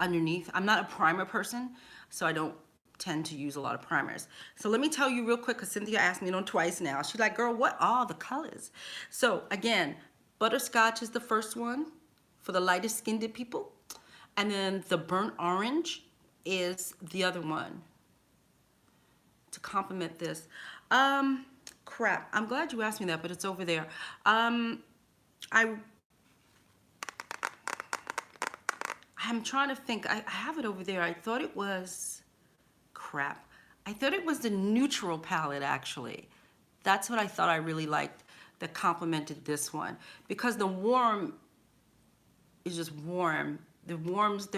underneath. I'm not a primer person, so I don't tend to use a lot of primers. So let me tell you real quick, because Cynthia asked me twice now. She's like, girl, what are the colors? So again, butterscotch is the first one for the lightest skinned people. And then the burnt orange is the other one to complement this. Crap, I'm glad you asked me that, but it's over there. I'm trying to think. I have it over there. I thought it was, crap. I thought it was the neutral palette, actually. That's what I thought I really liked that complemented this one. Because the warm is just warm. There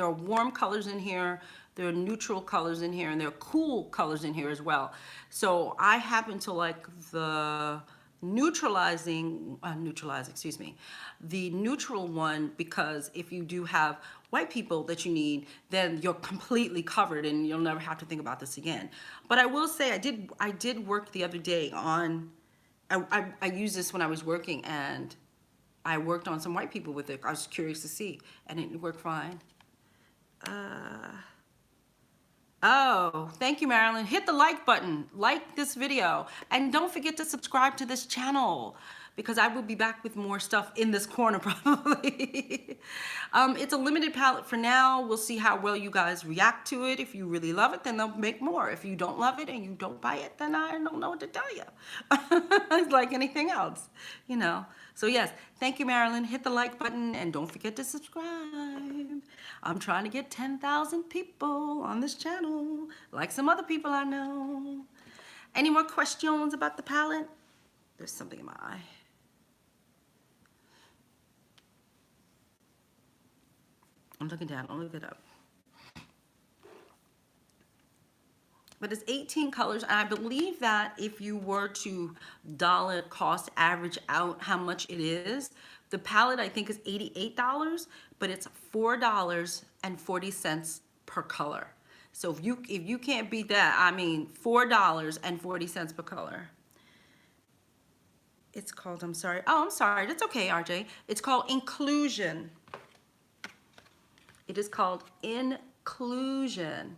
are warm colors in here, there are neutral colors in here, and there are cool colors in here as well. So I happen to like the the neutral one, because if you do have white people that you need, then you're completely covered and you'll never have to think about this again. But I will say I did work the other day on, I used this when I was working, and I worked on some white people with it. I was curious to see, and it worked fine. Oh, thank you, Marilyn. Hit the like button, like this video, and don't forget to subscribe to this channel, because I will be back with more stuff in this corner probably. It's a limited palette for now. We'll see how well you guys react to it. If you really love it, then they'll make more. If you don't love it and you don't buy it, then I don't know what to tell you. It's like anything else, you know. So yes, thank you, Marilyn. Hit the like button and don't forget to subscribe. I'm trying to get 10,000 people on this channel, like some other people I know. Any more questions about the palette? There's something in my eye. I'm looking down, I'll look it up. But it's 18 colors, and I believe that if you were to dollar cost average out how much it is, the palette I think is $88, but it's $4.40 per color. So if you can't beat that, I mean $4.40 per color. It's called, I'm sorry. Oh, I'm sorry. That's okay, RJ. It's called Inclusion. It is called Inclusion.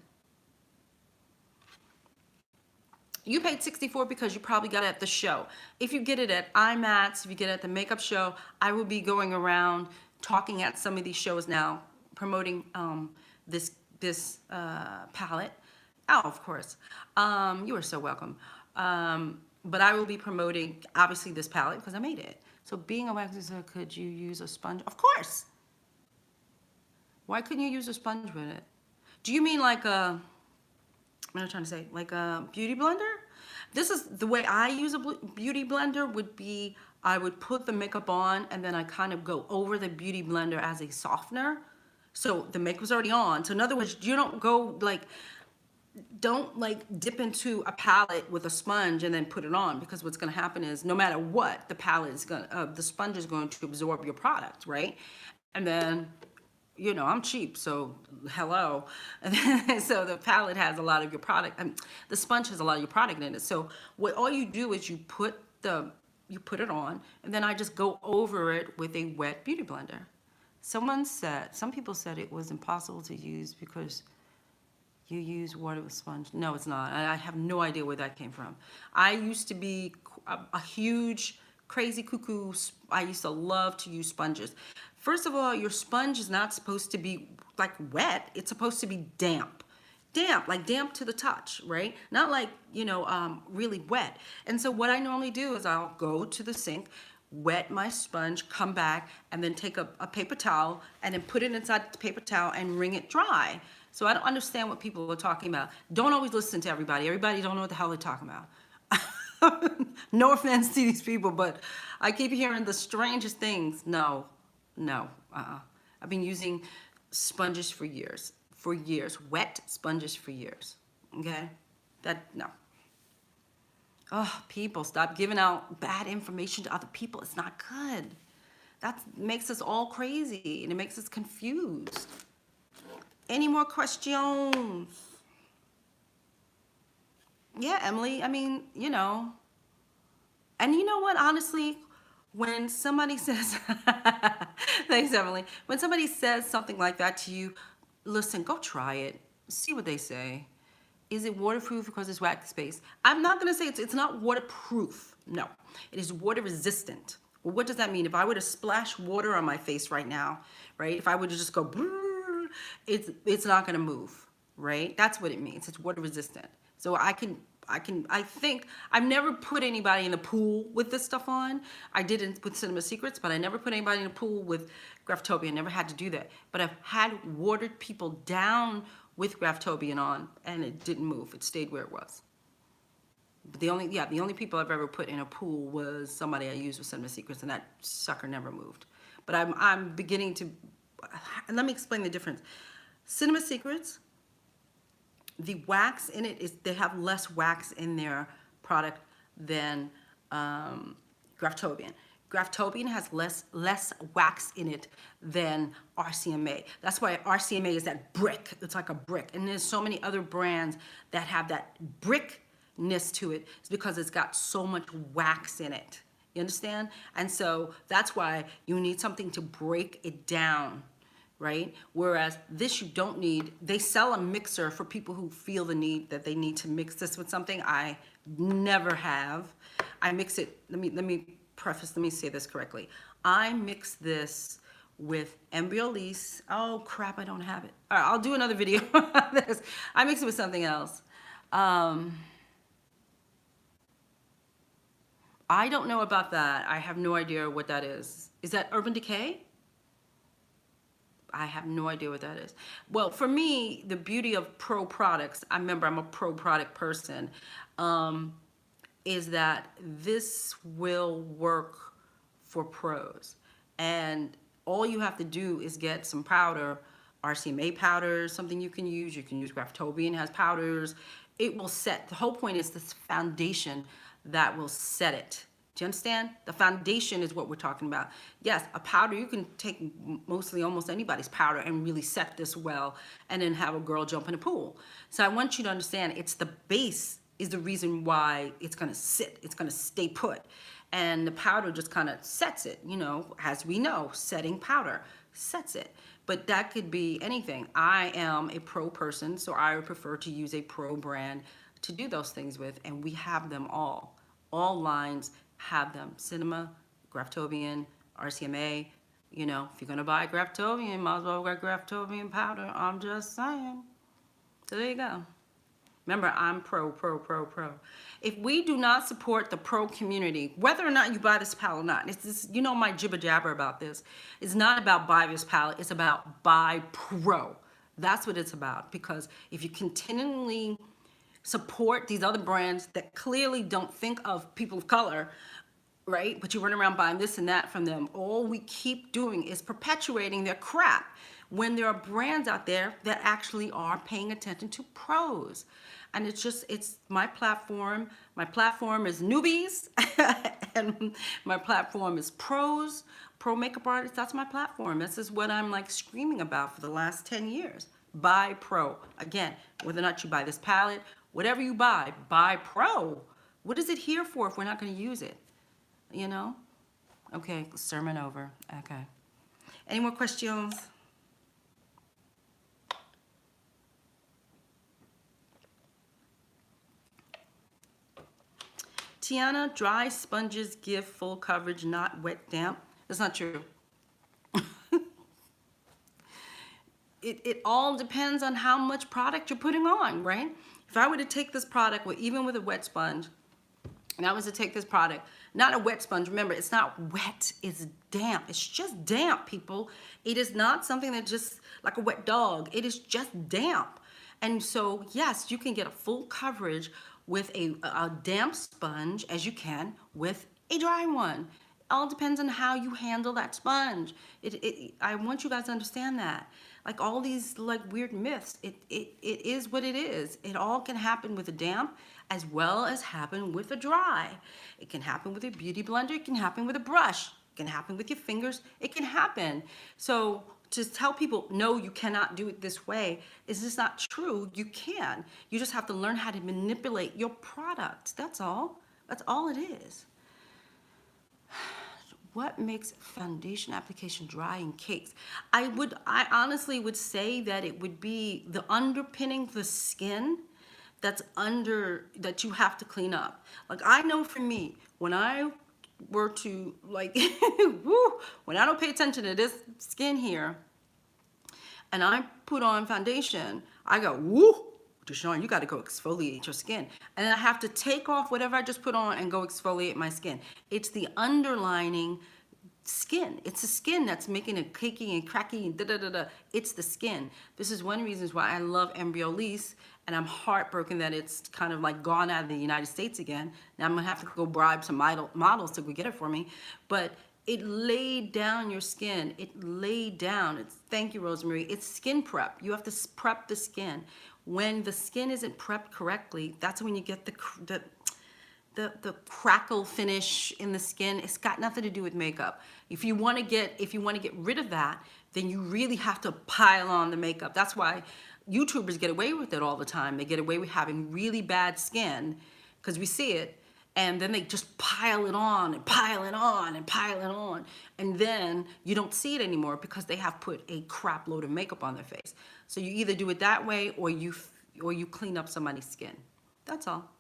You paid $64 because you probably got it at the show. If you get it at IMATS, if you get it at the makeup show, I will be going around talking at some of these shows now, promoting this palette. Oh, of course. You are so welcome. But I will be promoting, obviously, this palette because I made it. So being a waxer, could you use a sponge? Of course. Why couldn't you use a sponge with it? Do you mean like a, what am I trying to say? Like a beauty blender? This is the way I use a beauty blender would be, I would put the makeup on and then I kind of go over the beauty blender as a softener. So the makeup's already on. So in other words, you don't go like, don't like dip into a palette with a sponge and then put it on, because what's going to happen is no matter what, the palette is going to, the sponge is going to absorb your product, right? And then, you know, I'm cheap, so hello. And then, so the palette has a lot of your product, the sponge has a lot of your product in it. So what all you do is you put it on, and then I just go over it with a wet beauty blender. Some people said it was impossible to use because you use water with sponge. No, it's not. I have no idea where that came from. I used to be a huge, crazy cuckoo. I used to love to use sponges. First of all, your sponge is not supposed to be like wet. It's supposed to be damp. Damp, like damp to the touch, right? Not like, you know, really wet. And so what I normally do is I'll go to the sink, wet my sponge, come back, and then take a paper towel and then put it inside the paper towel and wring it dry. So I don't understand what people are talking about. Don't always listen to everybody. Everybody don't know what the hell they're talking about. No offense to these people, but I keep hearing the strangest things. No, No. I've been using sponges for years. For years. Wet sponges for years. Okay? No. Oh, people, stop giving out bad information to other people. It's not good. That makes us all crazy and it makes us confused. Any more questions? Yeah, Emily, I mean, you know. And you know what, honestly, when somebody says, thanks, Emily. When somebody says something like that to you, listen, go try it. See what they say. Is it waterproof because it's wax-based? I'm not going to say it's not waterproof. No, it is water resistant. Well, what does that mean? If I were to splash water on my face right now, right? If I were to just go, brrr, it's not going to move, right? That's what it means. It's water resistant. So I think I've never put anybody in the pool with this stuff on. I did it with Cinema Secrets, but I never put anybody in the pool with Graphtobian. Never had to do that. But I've had watered people down with Graphtobian on, and it didn't move. It stayed where it was. But the only people I've ever put in a pool was somebody I used with Cinema Secrets, and that sucker never moved. But I'm beginning to, and let me explain the difference. Cinema Secrets, the wax in it they have less wax in their product than Graphtobian. Graphtobian has less wax in it than RCMA. That's why RCMA is that brick. It's like a brick. And there's so many other brands that have that brickness to it. It's because it's got so much wax in it. You understand? And so that's why you need something to break it down, right? Whereas this you don't need. They sell a mixer for people who feel the need that they need to mix this with something. I never have. I mix it, let me say this correctly. I mix this with Embryolisse. Oh crap, I don't have it. All right, I'll do another video on this. I mix it with something else. I don't know about that. I have no idea what that is. Is that Urban Decay? I have no idea what that is. Well, for me, the beauty of pro products, I remember I'm a pro product person, is that this will work for pros. And all you have to do is get some powder, RCMA powder, something you can use. You can use Graphtobian, has powders. It will set. The whole point is this foundation that will set it. Do you understand? The foundation is what we're talking about. Yes, a powder, you can take mostly almost anybody's powder and really set this well and then have a girl jump in a pool. So I want you to understand it's the base is the reason why it's going to sit. It's going to stay put. And the powder just kind of sets it, you know, as we know, setting powder sets it. But that could be anything. I am a pro person, so I would prefer to use a pro brand to do those things with, and we have them all. All lines have them. Cinema, Graphtobian, RCMA. You know, if you're going to buy Graphtobian, might as well get Graphtobian powder. I'm just saying. So there you go. Remember, I'm pro. If we do not support the pro community, whether or not you buy this palette or not, it's this, you know my jibber jabber about this. It's not about buy this palette, it's about buy pro. That's what it's about. Because if you continually support these other brands that clearly don't think of people of color, right? But you run around buying this and that from them, all we keep doing is perpetuating their crap when there are brands out there that actually are paying attention to pros. And it's my platform. My platform is newbies and my platform is pros, pro makeup artists. That's my platform. This is what I'm like screaming about for the last 10 years. Buy pro. Again, whether or not you buy this palette, whatever you buy pro. What is it here for if we're not going to use it? You know? Okay, sermon over. Okay. Any more questions? Tiana, dry sponges give full coverage, not wet damp. That's not true. It all depends on how much product you're putting on, right? If I were to take this product, even with a wet sponge, and I was to take this product, not a wet sponge, remember, it's not wet, it's damp. It's just damp, people. It is not something that just like a wet dog. It is just damp. And so, yes, you can get a full coverage with a damp sponge as you can with a dry one. all depends on how you handle that sponge. I want you guys to understand that. Like all these like weird myths, it is what it is. It all can happen with a damp as well as happen with a dry. It can happen with a beauty blender. It can happen with a brush. It can happen with your fingers. It can happen. So to tell people, no, you cannot do it this way, is just not true. You can. You just have to learn how to manipulate your product. That's all. That's all it is. What makes foundation application dry in cakes? I honestly would say that it would be the underpinning the skin that you have to clean up. Like I know for me, when I were to like, woo, when I don't pay attention to this skin here, and I put on foundation, I go, woo, DeShawn, you got to go exfoliate your skin. And I have to take off whatever I just put on and go exfoliate my skin. It's the underlining skin. It's the skin that's making it cakey and cracky and da-da-da-da. It's the skin. This is one of the reasons why I love Embryolisse, and I'm heartbroken that it's kind of like gone out of the United States again. Now I'm going to have to go bribe some models to go get it for me. But it laid down your skin. It laid down. Thank you, Rosemary. It's skin prep. You have to prep the skin. When the skin isn't prepped correctly, that's when you get the crackle finish in the skin. It's got nothing to do with makeup. If you want to get rid of that, then you really have to pile on the makeup. That's why YouTubers get away with it all the time. They get away with having really bad skin because we see it. And then they just pile it on and pile it on and pile it on. And then you don't see it anymore because they have put a crap load of makeup on their face. So you either do it that way or you clean up somebody's skin. That's all.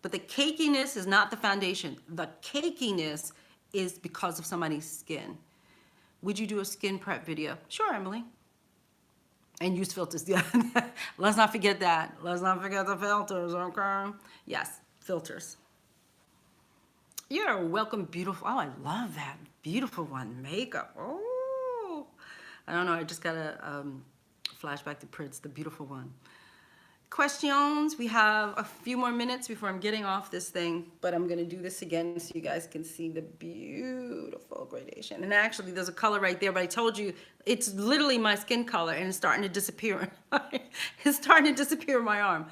But the cakiness is not the foundation. The cakiness is because of somebody's skin. Would you do a skin prep video? Sure, Emily. And use filters. Yeah. Let's not forget that. Let's not forget the filters, okay? Yes, filters. You're welcome, beautiful. Oh, I love that beautiful one. Makeup. Oh, I don't know. I just got a flashback to Prince, the beautiful one. Questions. We have a few more minutes before I'm getting off this thing, but I'm going to do this again so you guys can see the beautiful gradation. And actually, there's a color right there, but I told you it's literally my skin color, and it's starting to disappear. It's starting to disappear in my arm.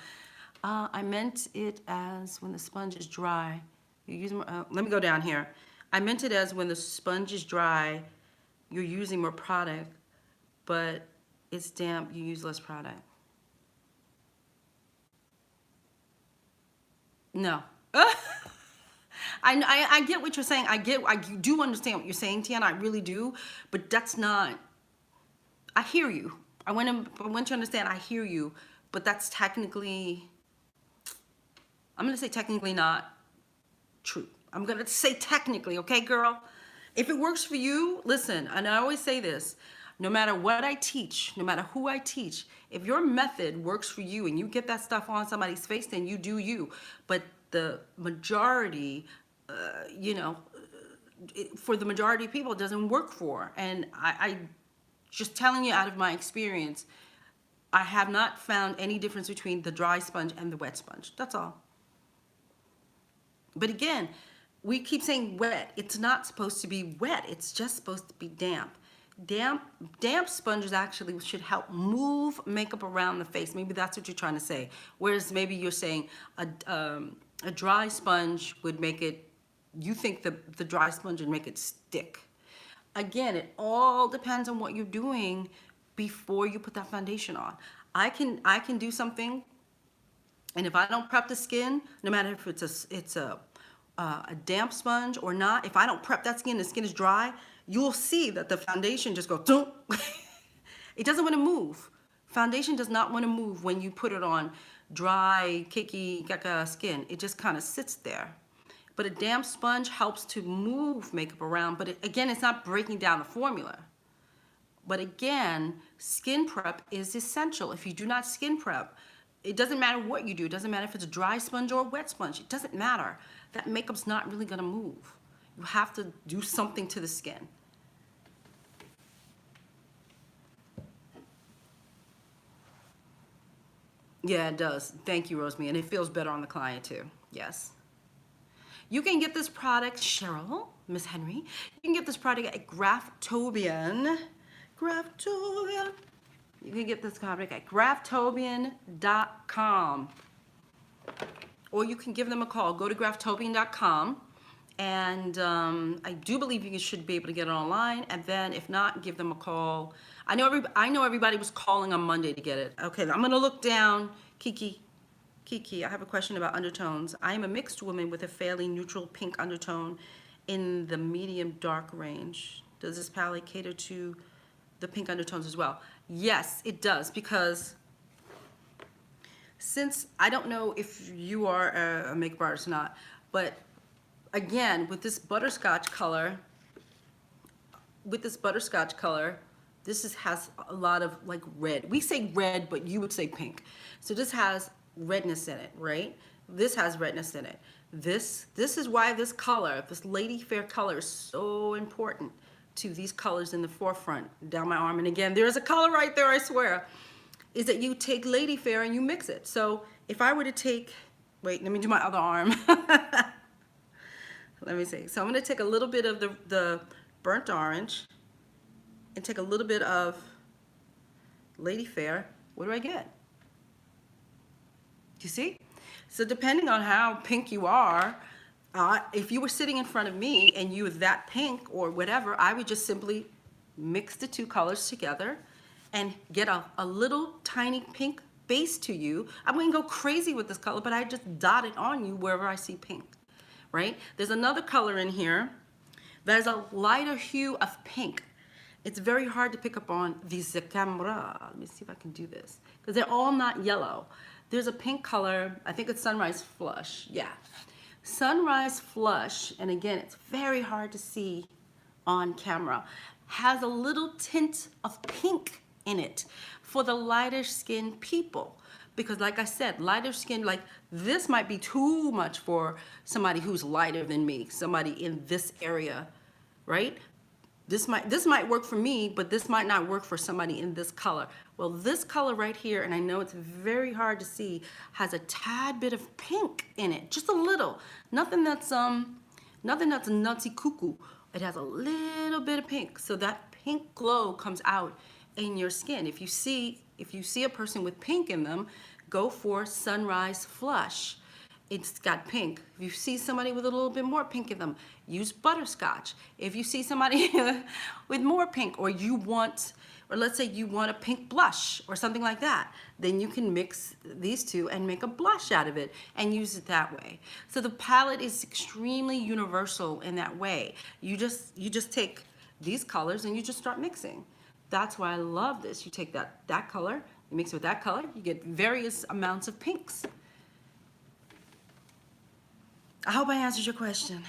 I meant it as when the sponge is dry. You use more, let me go down here. I meant it as when the sponge is dry, you're using more product, but it's damp, you use less product. No. I get what you're saying. I do understand what you're saying, Tiana. I really do. But that's not. I hear you. I want you to understand. I hear you. But that's technically. I'm gonna say technically not true. I'm gonna say technically, okay, girl? If it works for you, listen, and I always say this, no matter what I teach, no matter who I teach, if your method works for you and you get that stuff on somebody's face, then you do you. But the majority, for the majority of people, it doesn't work for. And I just telling you out of my experience, I have not found any difference between the dry sponge and the wet sponge. That's all. But again, we keep saying wet. It's not supposed to be wet. It's just supposed to be damp. Damp sponges actually should help move makeup around the face. Maybe that's what you're trying to say. Whereas maybe you're saying a dry sponge would make it, you think the dry sponge would make it stick. Again, it all depends on what you're doing before you put that foundation on. I can do something, and if I don't prep the skin, no matter if it's a damp sponge or not, if I don't prep that skin, the skin is dry, you'll see that the foundation just goes, don't. It doesn't want to move. Foundation does not want to move when you put it on dry, cakey, gaga skin. It just kind of sits there. But a damp sponge helps to move makeup around, but again, it's not breaking down the formula. But again, skin prep is essential. If you do not skin prep, it doesn't matter what you do. It doesn't matter if it's a dry sponge or a wet sponge. It doesn't matter. That makeup's not really gonna move. You have to do something to the skin. Yeah, it does. Thank you, Rosemary. And it feels better on the client too. Yes. You can get this product, Cheryl, Miss Henry, you can get this product at Graftobian. Graftobian. You can get this product at graftobian.com. Or you can give them a call. Go to graftobian.com. And I do believe you should be able to get it online. And then if not, give them a call. I know everybody was calling on Monday to get it. Okay, I'm gonna look down. Kiki, I have a question about undertones. I am a mixed woman with a fairly neutral pink undertone in the medium dark range. Does this palette cater to the pink undertones as well? Yes, it does, because since I don't know if you are a makeup artist or not, but again, with this butterscotch color, this has a lot of like red. We say red, but you would say pink. So this has redness in it, right? This has redness in it. This is why this color, this Lady Fair color, is so important to these colors in the forefront, down my arm. And again, there's a color right there, I swear, is that you take Lady Fair and you mix it. So if I were to take, wait, let me do my other arm. Let me see. So I'm gonna take a little bit of the burnt orange and take a little bit of Lady Fair. What do I get? You see? So depending on how pink you are, if you were sitting in front of me and you were that pink or whatever, I would just simply mix the two colors together and get a little tiny pink base to you. I wouldn't go crazy with this color, but I just dot it on you wherever I see pink, right? There's another color in here that is a lighter hue of pink. It's very hard to pick up on the camera. Let me see if I can do this, because they're all not yellow. There's a pink color, I think it's Sunrise Flush, yeah. Sunrise Flush, and again, it's very hard to see on camera, has a little tint of pink in it for the lighter skinned people. Because like I said, lighter skin, like this might be too much for somebody who's lighter than me, somebody in this area, right? This might work for me, but this might not work for somebody in this color. Well, this color right here, and I know it's very hard to see, has a tad bit of pink in it, just a little. Nothing that's nutsy cuckoo. It has a little bit of pink, so that pink glow comes out in your skin. If you see a person with pink in them, go for Sunrise Flush. It's got pink. If you see somebody with a little bit more pink in them, use Butterscotch. If you see somebody with more pink, or let's say you want a pink blush or something like that, then you can mix these two and make a blush out of it and use it that way. So the palette is extremely universal in that way. You just take these colors and you just start mixing. That's why I love this. You take that color, you mix it with that color, you get various amounts of pinks. I hope I answered your question.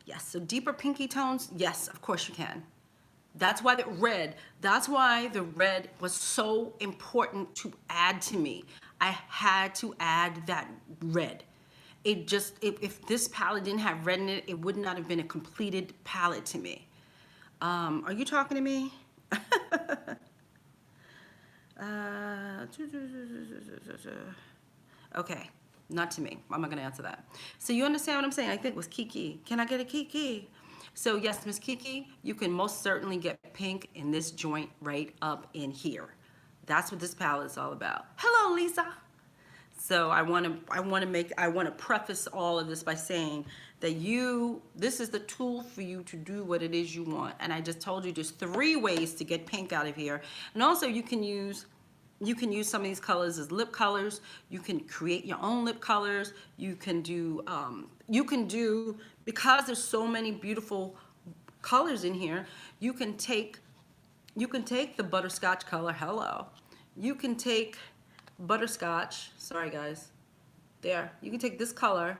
Yes, so deeper pinky tones, yes, of course you can. That's why the red was so important to add to me. I had to add that red. If this palette didn't have red in it, it would not have been a completed palette to me. Are you talking to me? Okay. Not to me. I'm not going to answer that. So you understand what I'm saying? I think it was Kiki. Can I get a Kiki? So yes, Miss Kiki, you can most certainly get pink in this joint right up in here. That's what this palette is all about. Hello, Lisa. So I want to preface all of this by saying that this is the tool for you to do what it is you want. And I just told you there's 3 ways to get pink out of here. And also you can use some of these colors as lip colors. You can create your own lip colors. You can do, because there's so many beautiful colors in here, you can take the butterscotch color, hello. You can take butterscotch, sorry guys, there. You can take this color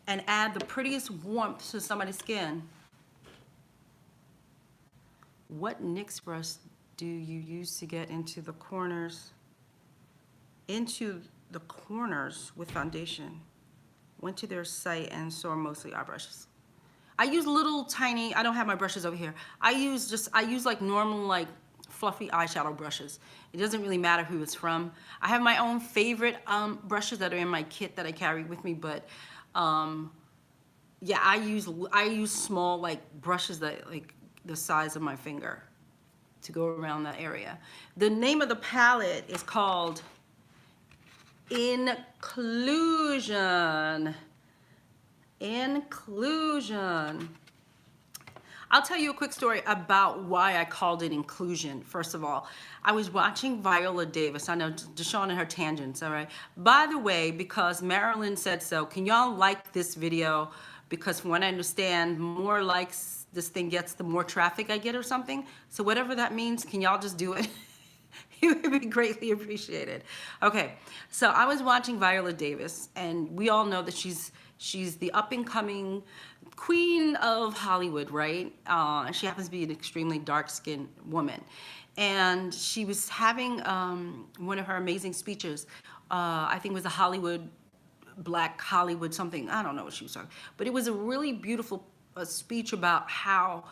and add the prettiest warmth to somebody's skin. What NYX brush do you use to get into the corners? With foundation. Went to their site and saw mostly eye brushes. I use little tiny, I don't have my brushes over here. I use like normal like fluffy eyeshadow brushes. It doesn't really matter who it's from. I have my own favorite brushes that are in my kit that I carry with me, but yeah, I use small like brushes that like the size of my finger to go around that area. The name of the palette is called Inclusion. Inclusion. I'll tell you a quick story about why I called it Inclusion. First of all, I was watching Viola Davis. I know DeShawn and her tangents, all right? By the way, because Marilyn said so, can y'all like this video? Because from what I understand, more likes this thing gets, the more traffic I get or something. So whatever that means, can y'all just do it? It would be greatly appreciated. Okay, so I was watching Viola Davis, and we all know that she's the up-and-coming queen of Hollywood, right? She happens to be an extremely dark-skinned woman. And she was having one of her amazing speeches. I think it was a Hollywood, Black Hollywood something. I don't know what she was talking. But it was a really beautiful speech about how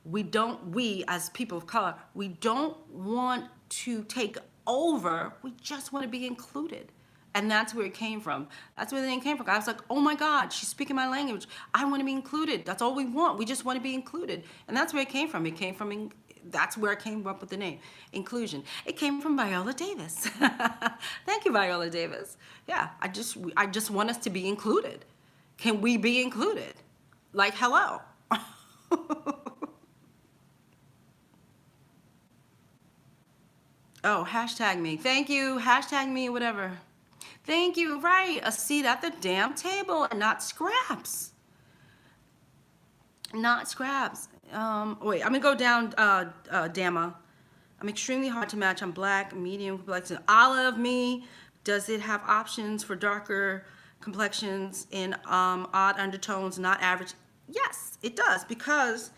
we as people of color, we don't want to take over. We just want to be included. And that's where it came from. That's where the name came from. I was like, oh my God, she's speaking my language. I want to be included. That's all we want. We just want to be included. And that's where it came from. It came from, that's where I came up with the name, Inclusion. It came from Viola Davis. Thank you, Viola Davis. Yeah, I just want us to be included. Can we be included? Like, hello. Oh, hashtag me. Thank you. Hashtag me, whatever. Thank you. Right. A seat at the damn table and not scraps. Not scraps. Wait, I'm going to go down, Dama. I'm extremely hard to match. I'm black, medium complexion. Olive me. Does it have options for darker complexions in odd undertones, not average? Yes, it does, because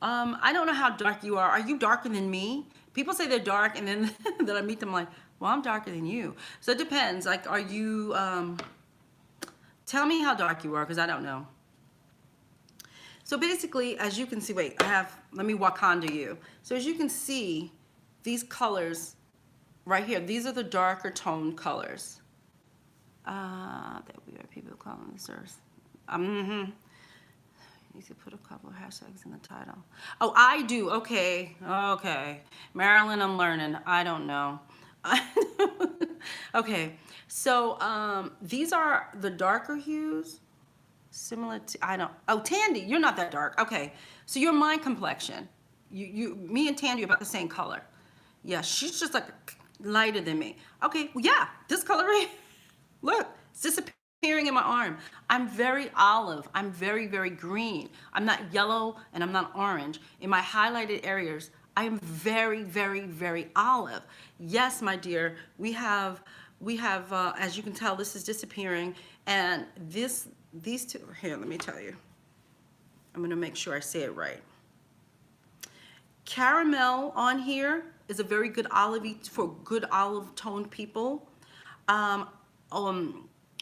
I don't know how dark you are. Are you darker than me? People say they're dark, and then then I meet them like, well, I'm darker than you. So it depends. Like, are you, tell me how dark you are, because I don't know. So basically, as you can see, wait, let me Wakanda you. So as you can see, these colors right here, these are the darker tone colors. That we are people calling this earth. You could put a couple of hashtags in the title. Oh, I do. Okay. Okay. Marilyn, I'm learning. I don't know. Okay. So these are the darker hues. Similar to, oh, Tandy, you're not that dark. Okay. So you're my complexion. Me and Tandy are about the same color. Yeah, she's just like lighter than me. Okay. Well, yeah, this color right here. Look, it's disappearing in my arm. I'm very olive. I'm very, very green. I'm not yellow and I'm not orange. In my highlighted areas, I am very, very, very olive. Yes, my dear, we have, as you can tell, this is disappearing. And these two, here, let me tell you. I'm gonna make sure I say it right. Caramel on here is a very good olive for good olive toned people.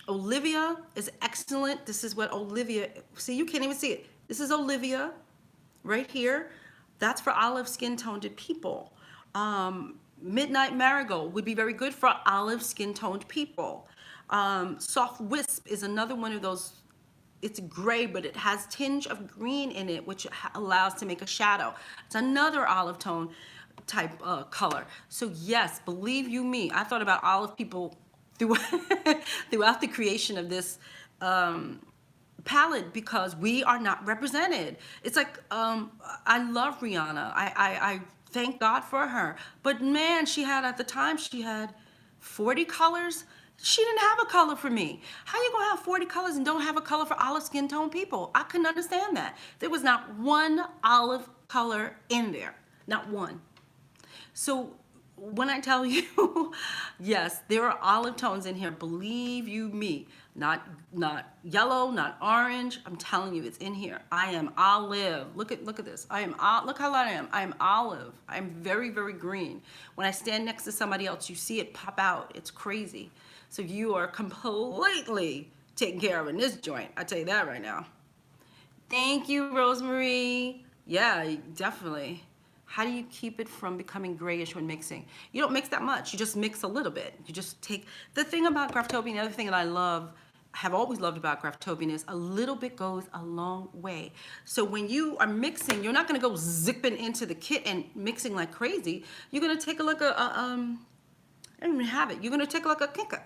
Olivia is excellent. This is what Olivia, see, you can't even see it. This is Olivia right here. That's for olive skin toned people. Midnight Marigold would be very good for olive skin toned people. Soft Wisp is another one of those. It's gray, but it has tinge of green in it, which allows to make a shadow. It's another olive tone type color. So yes, believe you me, I thought about olive people throughout the creation of this palette, because we are not represented. It's like, I love Rihanna. I thank God for her. But man, she had, at the time, she had 40 colors. She didn't have a color for me. How you gonna have 40 colors and don't have a color for olive skin tone people? I couldn't understand that. There was not one olive color in there, not one. So when I tell you, yes, there are olive tones in here, believe you me, not yellow, not orange. I'm telling you, it's in here. I am olive. Look at this. Look how light I am. I am olive. I'm very, very green. When I stand next to somebody else, you see it pop out. It's crazy. So you are completely taken care of in this joint. I tell you that right now. Thank you, Rosemary. Yeah, definitely. How do you keep it from becoming grayish when mixing? You don't mix that much. You just mix a little bit. You just take, the thing about Graftobian, the other thing that I love, have always loved about Graftobian is a little bit goes a long way. So when you are mixing, you're not gonna go zipping into the kit and mixing like crazy. You're gonna take like I don't even have it. You're gonna take like a kinka.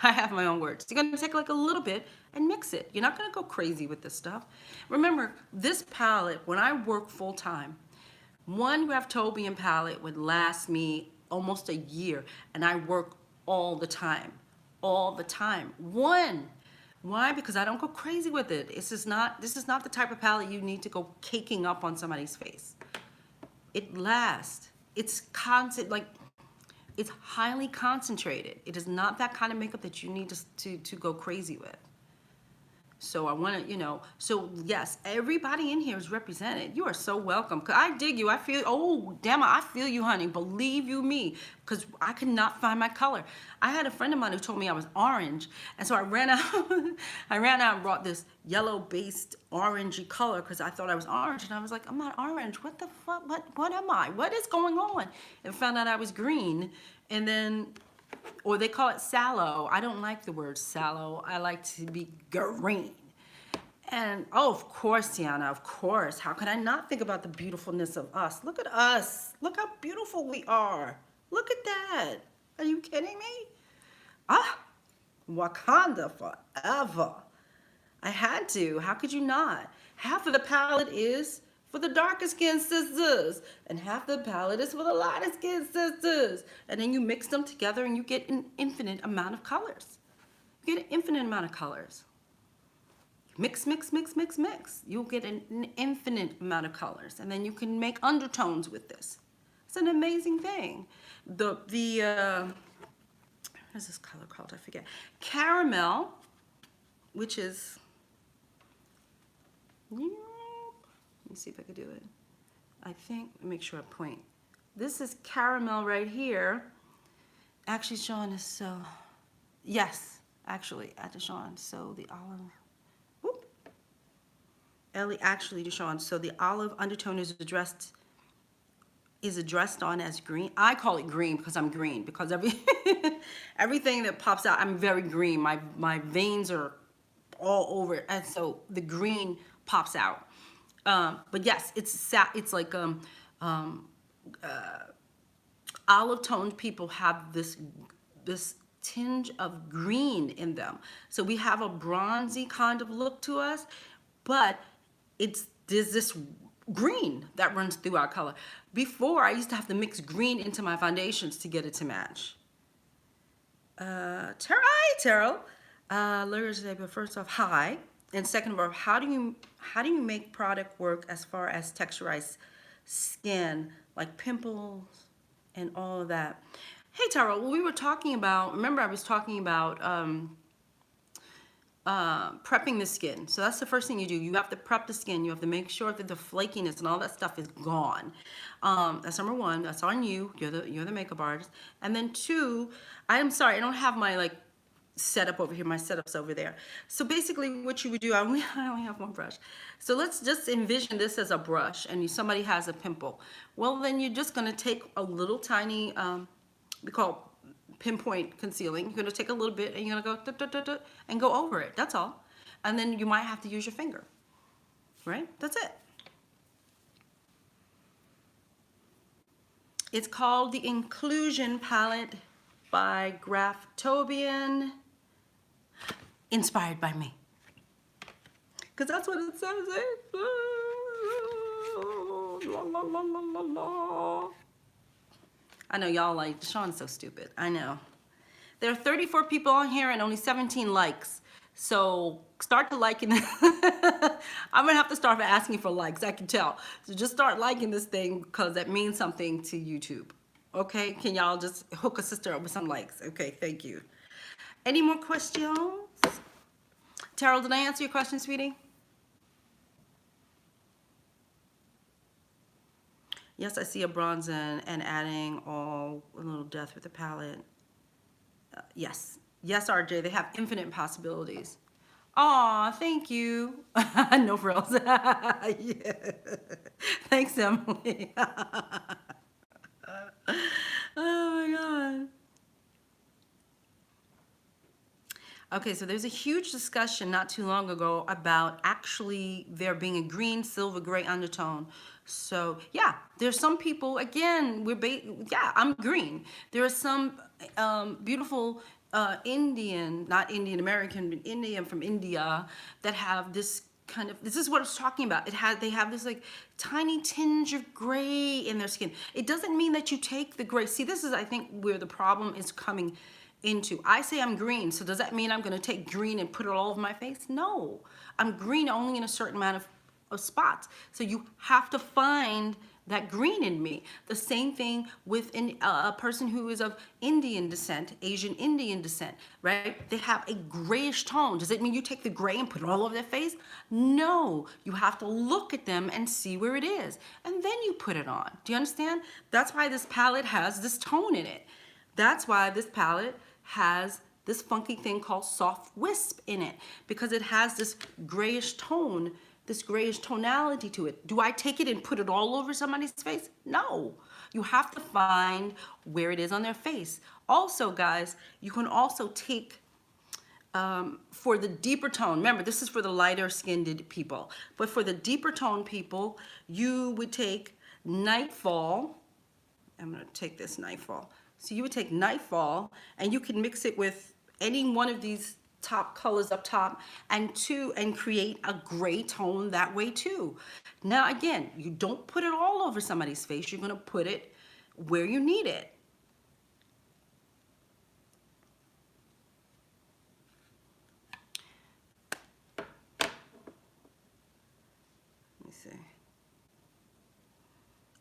I have my own words. You're gonna take like a little bit and mix it. You're not gonna go crazy with this stuff. Remember, this palette, when I work full time, one Graftobian palette would last me almost a year, and I work all the time. All the time. One. Why? Because I don't go crazy with it. This is not the type of palette you need to go caking up on somebody's face. It lasts. It's constant, like, it's highly concentrated. It is not that kind of makeup that you need to go crazy with. So I want to, you know, so yes, everybody in here is represented. You are so welcome. Cause I dig you. I feel, oh, damn it, I feel you, honey. Believe you me. Because I could not find my color. I had a friend of mine who told me I was orange. And so I ran out, and brought this yellow-based orangey color because I thought I was orange. And I was like, I'm not orange. What the fuck? What am I? What is going on? And found out I was green. And then, or they call it sallow. I don't like the word sallow. I like to be green. And oh, of course, Tiana, of course. How could I not think about the beautifulness of us? Look at us. Look how beautiful we are. Look at that. Are you kidding me? Ah, Wakanda forever. I had to. How could you not? Half of the palette is for the darker skin sisters, and half the palette is for the lighter skin sisters. And then you mix them together and you get an infinite amount of colors. You get an infinite amount of colors. Mix, mix, mix, mix, mix. You'll get an infinite amount of colors. And then you can make undertones with this. It's an amazing thing. What's this color called? I forget. Caramel, which is, let me see if I could do it. I think, make sure I point. This is caramel right here. Actually, Sean is so, yes, actually, at DeShawn, so the olive, whoop. Ellie, actually, DeShawn, so the olive undertone is addressed on as green. I call it green because I'm green, because everything that pops out, I'm very green. My veins are all over it, and so the green pops out. But yes, it's like olive toned people have this tinge of green in them. So we have a bronzy kind of look to us, but there's this green that runs through our color. Before, I used to have to mix green into my foundations to get it to match. Hi, Terrell. Later today, but first off, hi. And second of all, how do you make product work as far as texturized skin, like pimples and all of that? Hey, Tara, we were talking about, remember I was talking about prepping the skin. So that's the first thing you do. You have to prep the skin. You have to make sure that the flakiness and all that stuff is gone. That's number one. That's on you. You're the makeup artist. And then two, I'm sorry, I don't have my like setup over here. My setup's over there. So basically what you would do, I only have one brush. So let's just envision this as a brush and somebody has a pimple. Well, then you're just going to take a little tiny, we call pinpoint concealing. You're going to take a little bit and you're going to go and go over it. That's all. And then you might have to use your finger. Right? That's it. It's called the Inclusion Palette by Graftobian. Inspired by me. Because that's what it says. La, la, la, la, la, la. I know y'all like, DeShawn's so stupid. I know. There are 34 people on here and only 17 likes. So start to liking it. I'm going to have to start asking for likes, I can tell. So just start liking this thing because that means something to YouTube. Okay? Can y'all just hook a sister up with some likes? Okay, thank you. Any more questions? Terrell, did I answer your question, sweetie? Yes, I see a bronze and adding all a little depth with the palette. Yes. Yes, RJ, they have infinite possibilities. Aw, thank you. No frills. Yeah. Thanks, Emily. Oh my God. Okay, so there's a huge discussion not too long ago about actually there being a green, silver, gray undertone. So yeah, there's some people, again, yeah, I'm green. There are some beautiful Indian, not Indian American, but Indian from India that have this kind of, this is what I was talking about. They have this like tiny tinge of gray in their skin. It doesn't mean that you take the gray. See, this is, I think, where the problem is coming into. I say I'm green, so does that mean I'm gonna take green and put it all over my face? No, I'm green only in a certain amount of spots. So you have to find that green in me. The same thing with a person who is of Indian descent, Asian Indian descent, right? They have a grayish tone. Does it mean you take the gray and put it all over their face? No, you have to look at them and see where it is, and then you put it on. Do you understand? That's why this palette has this tone in it. That's why this palette has this funky thing called soft wisp in it, because it has this grayish tone, this grayish tonality to it. Do I take it and put it all over somebody's face? No. You have to find where it is on their face. Also, guys, you can also take, for the deeper tone, remember, this is for the lighter skinned people, but for the deeper tone people, you would take Nightfall. I'm gonna take this Nightfall. So you would take Nightfall and you can mix it with any one of these top colors up top and create a gray tone that way too. Now again, you don't put it all over somebody's face. You're gonna put it where you need it. Let me see.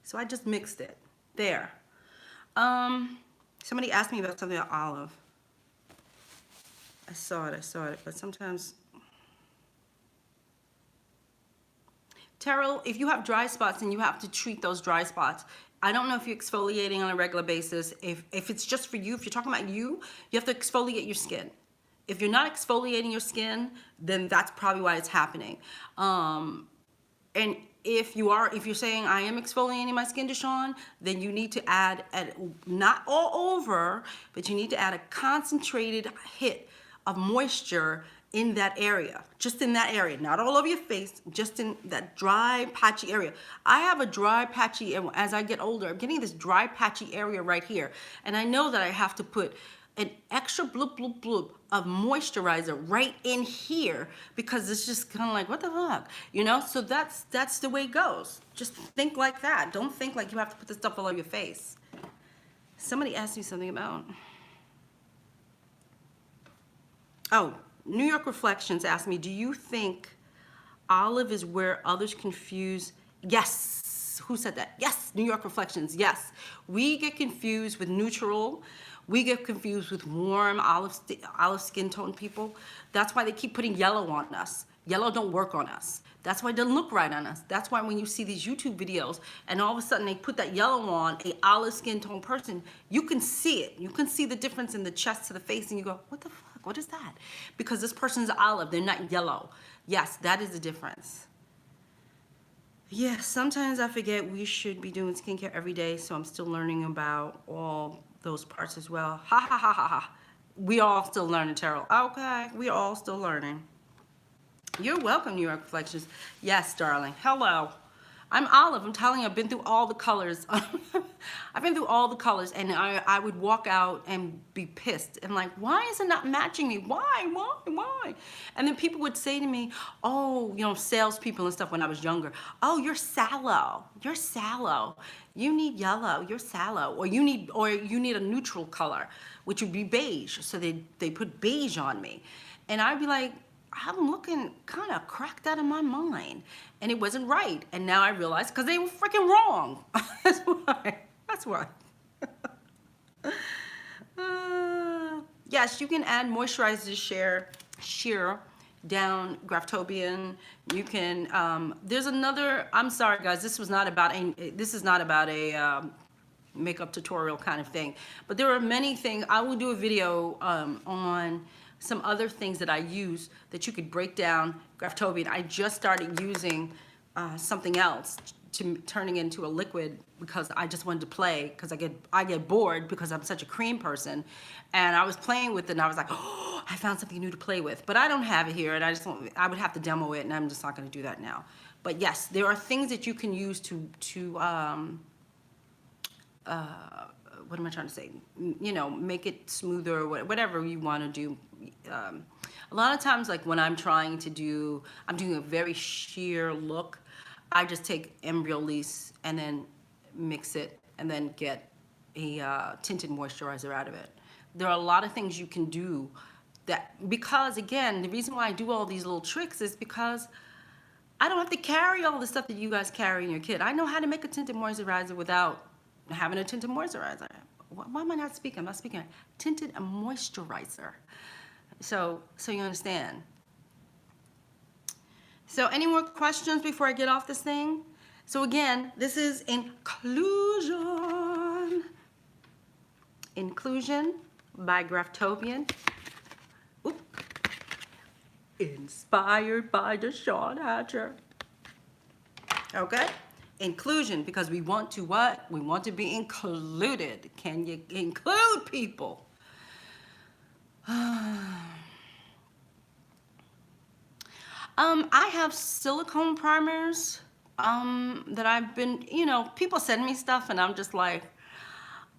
So I just mixed it there. Somebody asked me about something about olive. I saw it, but sometimes. Terrell, if you have dry spots and you have to treat those dry spots, I don't know if you're exfoliating on a regular basis. If it's just for you, if you're talking about you have to exfoliate your skin. If you're not exfoliating your skin, then that's probably why it's happening. And if you're saying I am exfoliating my skin, DeShawn, then you need to add, not all over, but you need to add a concentrated hit of moisture in that area, just in that area, not all over your face, just in that dry, patchy area. I have a dry, patchy, as I get older, I'm getting this dry, patchy area right here. And I know that I have to put an extra bloop, bloop, bloop of moisturizer right in here because it's just kind of like, what the fuck, you know? So that's the way it goes. Just think like that. Don't think like you have to put this stuff all over your face. Somebody asked me something about, oh, New York Reflections asked me, do you think olive is where others confuse? Yes. Who said that? Yes, New York Reflections, yes. We get confused with neutral. We get confused with warm olive skin tone people. That's why they keep putting yellow on us. Yellow don't work on us. That's why it doesn't look right on us. That's why when you see these YouTube videos and all of a sudden they put that yellow on a olive skin tone person, you can see it. You can see the difference in the chest to the face and you go, what the fuck, what is that? Because this person's olive, they're not yellow. Yes, that is the difference. Yeah, sometimes I forget we should be doing skincare every day, so I'm still learning about all those parts as well. Ha ha ha ha ha. We all still learning, Terrell. Okay, we all still learning. You're welcome, New York Reflections. Yes, darling. Hello. I'm Olive. I'm telling you, I've been through all the colors. I've been through all the colors, and I would walk out and be pissed and like, why is it not matching me? Why? And then people would say to me, oh, you know, salespeople and stuff when I was younger, oh, you're sallow. You're sallow. You need yellow. You're sallow. Or you need a neutral color, which would be beige. So they put beige on me, and I'd be like, I'm looking kind of cracked out of my mind, and it wasn't right. And now I realize because they were freaking wrong. That's why. Yes, you can add moisturizer sheer down Graftobian. You can. There's another. I'm sorry, guys. This is not about a makeup tutorial kind of thing. But there are many things. I will do a video on some other things that I use that you could break down Graftobian. I just started using something else to turning into a liquid because I just wanted to play because I get bored because I'm such a cream person, and I was playing with it and I was like, oh, I found something new to play with, but I don't have it here, and I would have to demo it, and I'm just not going to do that now. But yes, there are things that you can use to what am I trying to say? You know, make it smoother, or whatever you want to do. A lot of times, like when I'm doing a very sheer look, I just take Embryolisse and then mix it and then get a tinted moisturizer out of it. There are a lot of things you can do because again, the reason why I do all these little tricks is because I don't have to carry all the stuff that you guys carry in your kit. I know how to make a tinted moisturizer without having a tinted moisturizer. Why am I not speaking? I'm not speaking. Tinted moisturizer. So you understand. So any more questions before I get off this thing? So again, this is Inclusion. Inclusion by Graftobian. Oop. Inspired by DeShawn Hatcher. Okay? Inclusion, because we want to what? We want to be included. Can you include people? I have silicone primers that I've been, you know, people send me stuff and I'm just like,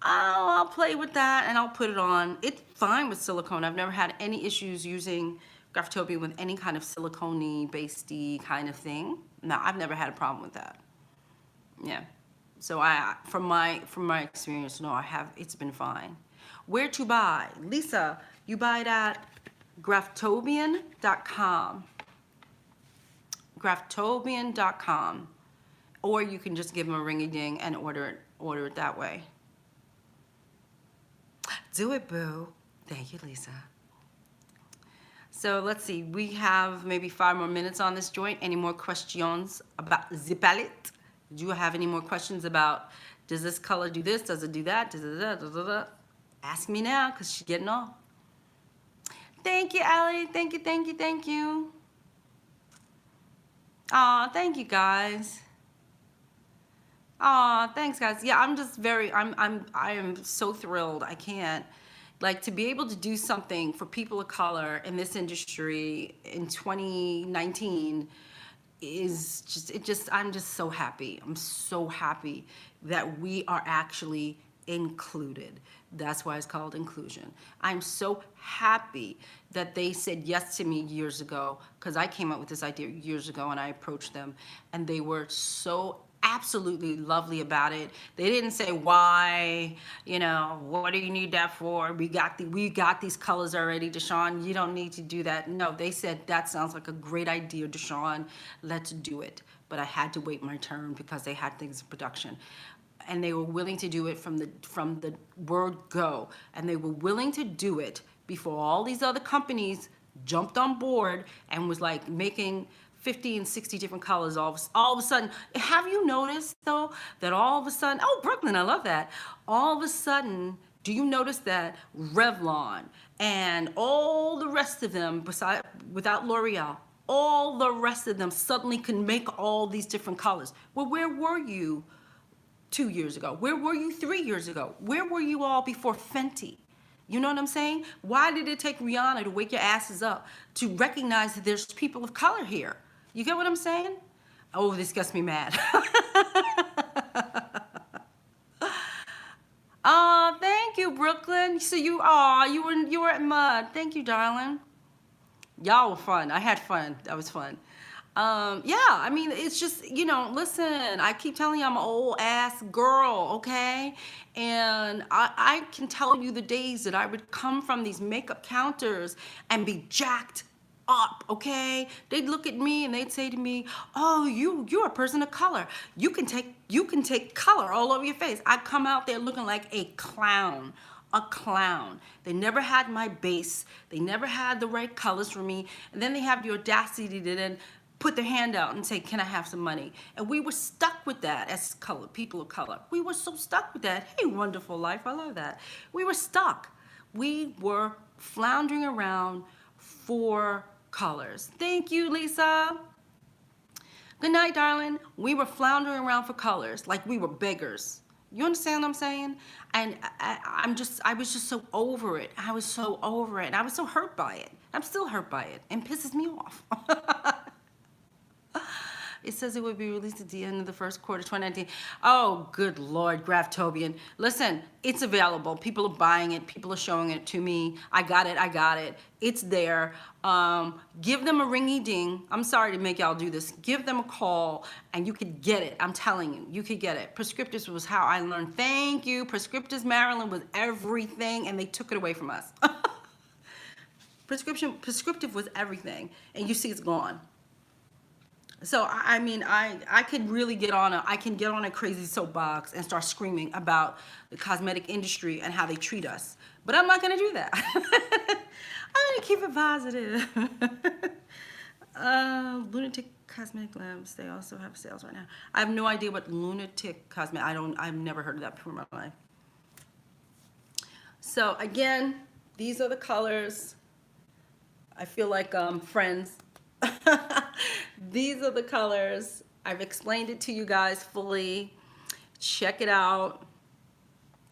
oh, I'll play with that and I'll put it on. It's fine with silicone. I've never had any issues using Graftobian with any kind of silicone-y, based-y kind of thing. No, I've never had a problem with that. Yeah. So from my experience, no, it's been fine. Where to buy? Lisa, you buy it at graftobian.com. Graftobian.com. Or you can just give them a ring-a-ding and order it that way. Do it, boo. Thank you, Lisa. So let's see. We have maybe 5 more minutes on this joint. Any more questions about the palette? Do you have any more questions about, does this color do this? Does it do that? Ask me now, because she's getting off. Thank you, Allie. Thank you, thank you, thank you. Aw, thank you, guys. Aw, thanks, guys. Yeah, I'm just I am so thrilled. I can't, like, to be able to do something for people of color in this industry in 2019 is just, I'm just so happy. I'm so happy that we are actually included. That's why it's called inclusion. I'm so happy that they said yes to me years ago, because I came up with this idea years ago and I approached them and they were so absolutely lovely about it. They didn't say why, you know, what do you need that for? We got these colors already, DeShawn. You don't need to do that. No, they said that sounds like a great idea, DeShawn. Let's do it. But I had to wait my turn because they had things in production. And they were willing to do it from the word go. And they were willing to do it before all these other companies jumped on board and was like making 50 and 60 different colors all of a sudden. Have you noticed though that all of a sudden, oh, Brooklyn, I love that. All of a sudden, do you notice that Revlon and all the rest of them, without L'Oreal, all the rest of them suddenly can make all these different colors? Well, where were you 2 years ago? Where were you 3 years ago? Where were you all before Fenty? You know what I'm saying? Why did it take Rihanna to wake your asses up to recognize that there's people of color here? You get what I'm saying? Oh, this gets me mad. Oh, thank you, Brooklyn. So you were at Mud. Thank you, darling. Y'all were fun. I had fun. That was fun. Yeah, I mean, it's just, you know, listen, I keep telling you I'm an old ass girl, okay? And I can tell you the days that I would come from these makeup counters and be jacked up, okay? They'd look at me and they'd say to me, oh, you're a person of color. You can take color all over your face. I'd come out there looking like a clown. A clown. They never had my base. They never had the right colors for me. And then they have the audacity to then put their hand out and say, can I have some money? And we were stuck with that as people of color. We were so stuck with that. Hey, wonderful life. I love that. We were stuck. We were floundering around for colors. Thank you, Lisa. Good night, darling. We were floundering around for colors like we were beggars. You understand what I'm saying? And I was just so over it. I was so over it. I was so hurt by it. I'm still hurt by it and pisses me off. It says it would be released at the end of the first quarter 2019. Oh, good Lord, Graftobian. Listen, it's available. People are buying it. People are showing it to me. I got it. I got it. It's there. Give them a ringy ding. I'm sorry to make y'all do this. Give them a call and you could get it. I'm telling you, you could get it. Prescriptives was how I learned. Thank you. Prescriptives Maryland was everything and they took it away from us. Prescriptive was everything and you see it's gone. So I mean, I could really get on a crazy soapbox and start screaming about the cosmetic industry and how they treat us. But I'm not gonna do that. I'm gonna keep it positive. Lunatic Cosmetic Labs, they also have sales right now. I have no idea what Lunatic Cosmetic, I've never heard of that before in my life. So again, these are the colors. I feel like Friends. These are the colors. I've explained it to you guys fully. Check it out.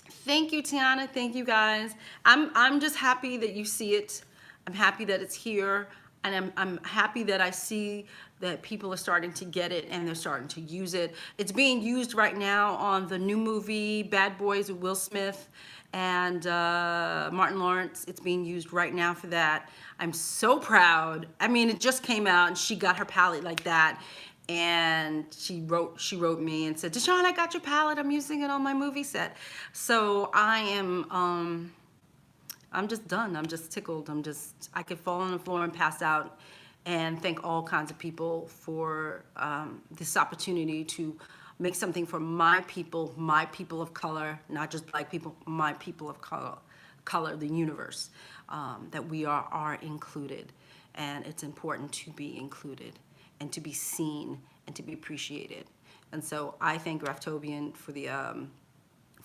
Thank you, Tiana. Thank you, guys. I'm just happy that you see it. I'm happy that it's here, and I'm happy that I see that people are starting to get it and they're starting to use it. It's being used right now on the new movie Bad Boys with Will Smith and Martin Lawrence. It's being used right now for that. I'm so proud. I mean, it just came out and she got her palette like that. And she wrote me and said, DeShawn, I got your palette. I'm using it on my movie set. So I'm just done. I'm just tickled. I could fall on the floor and pass out and thank all kinds of people for this opportunity to make something for my people of color, not just black people, my people of color, the universe, that we are included. And it's important to be included and to be seen and to be appreciated. And so I thank Graftobian for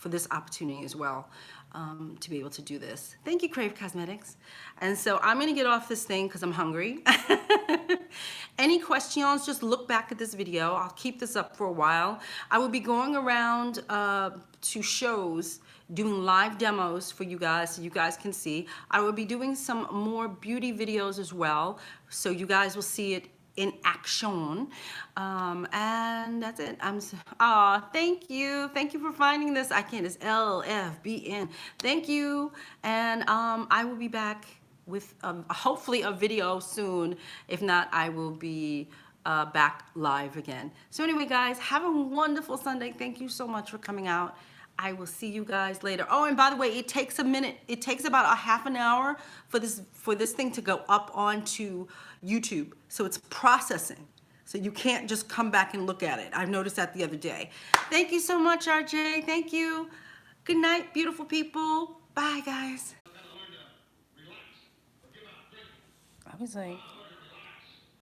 this opportunity as well, to be able to do this. Thank you, Crave Cosmetics. And so I'm gonna get off this thing because I'm hungry. Any questions, just look back at this video. I'll keep this up for a while. I will be going around to shows, doing live demos for you guys so you guys can see. I will be doing some more beauty videos as well, so you guys will see it in action. And that's it. Thank you for finding this. I can't, it's LFBN. Thank you. And I will be back with hopefully a video soon. If not, I will be back live again. So anyway, guys, have a wonderful Sunday. Thank you so much for coming out. I will see you guys later. Oh, and by the way, it takes a minute. It takes about a half an hour for this thing to go up onto YouTube. So it's processing. So you can't just come back and look at it. I noticed that the other day. Thank you so much, RJ. Thank you. Good night, beautiful people. Bye, guys. I was like...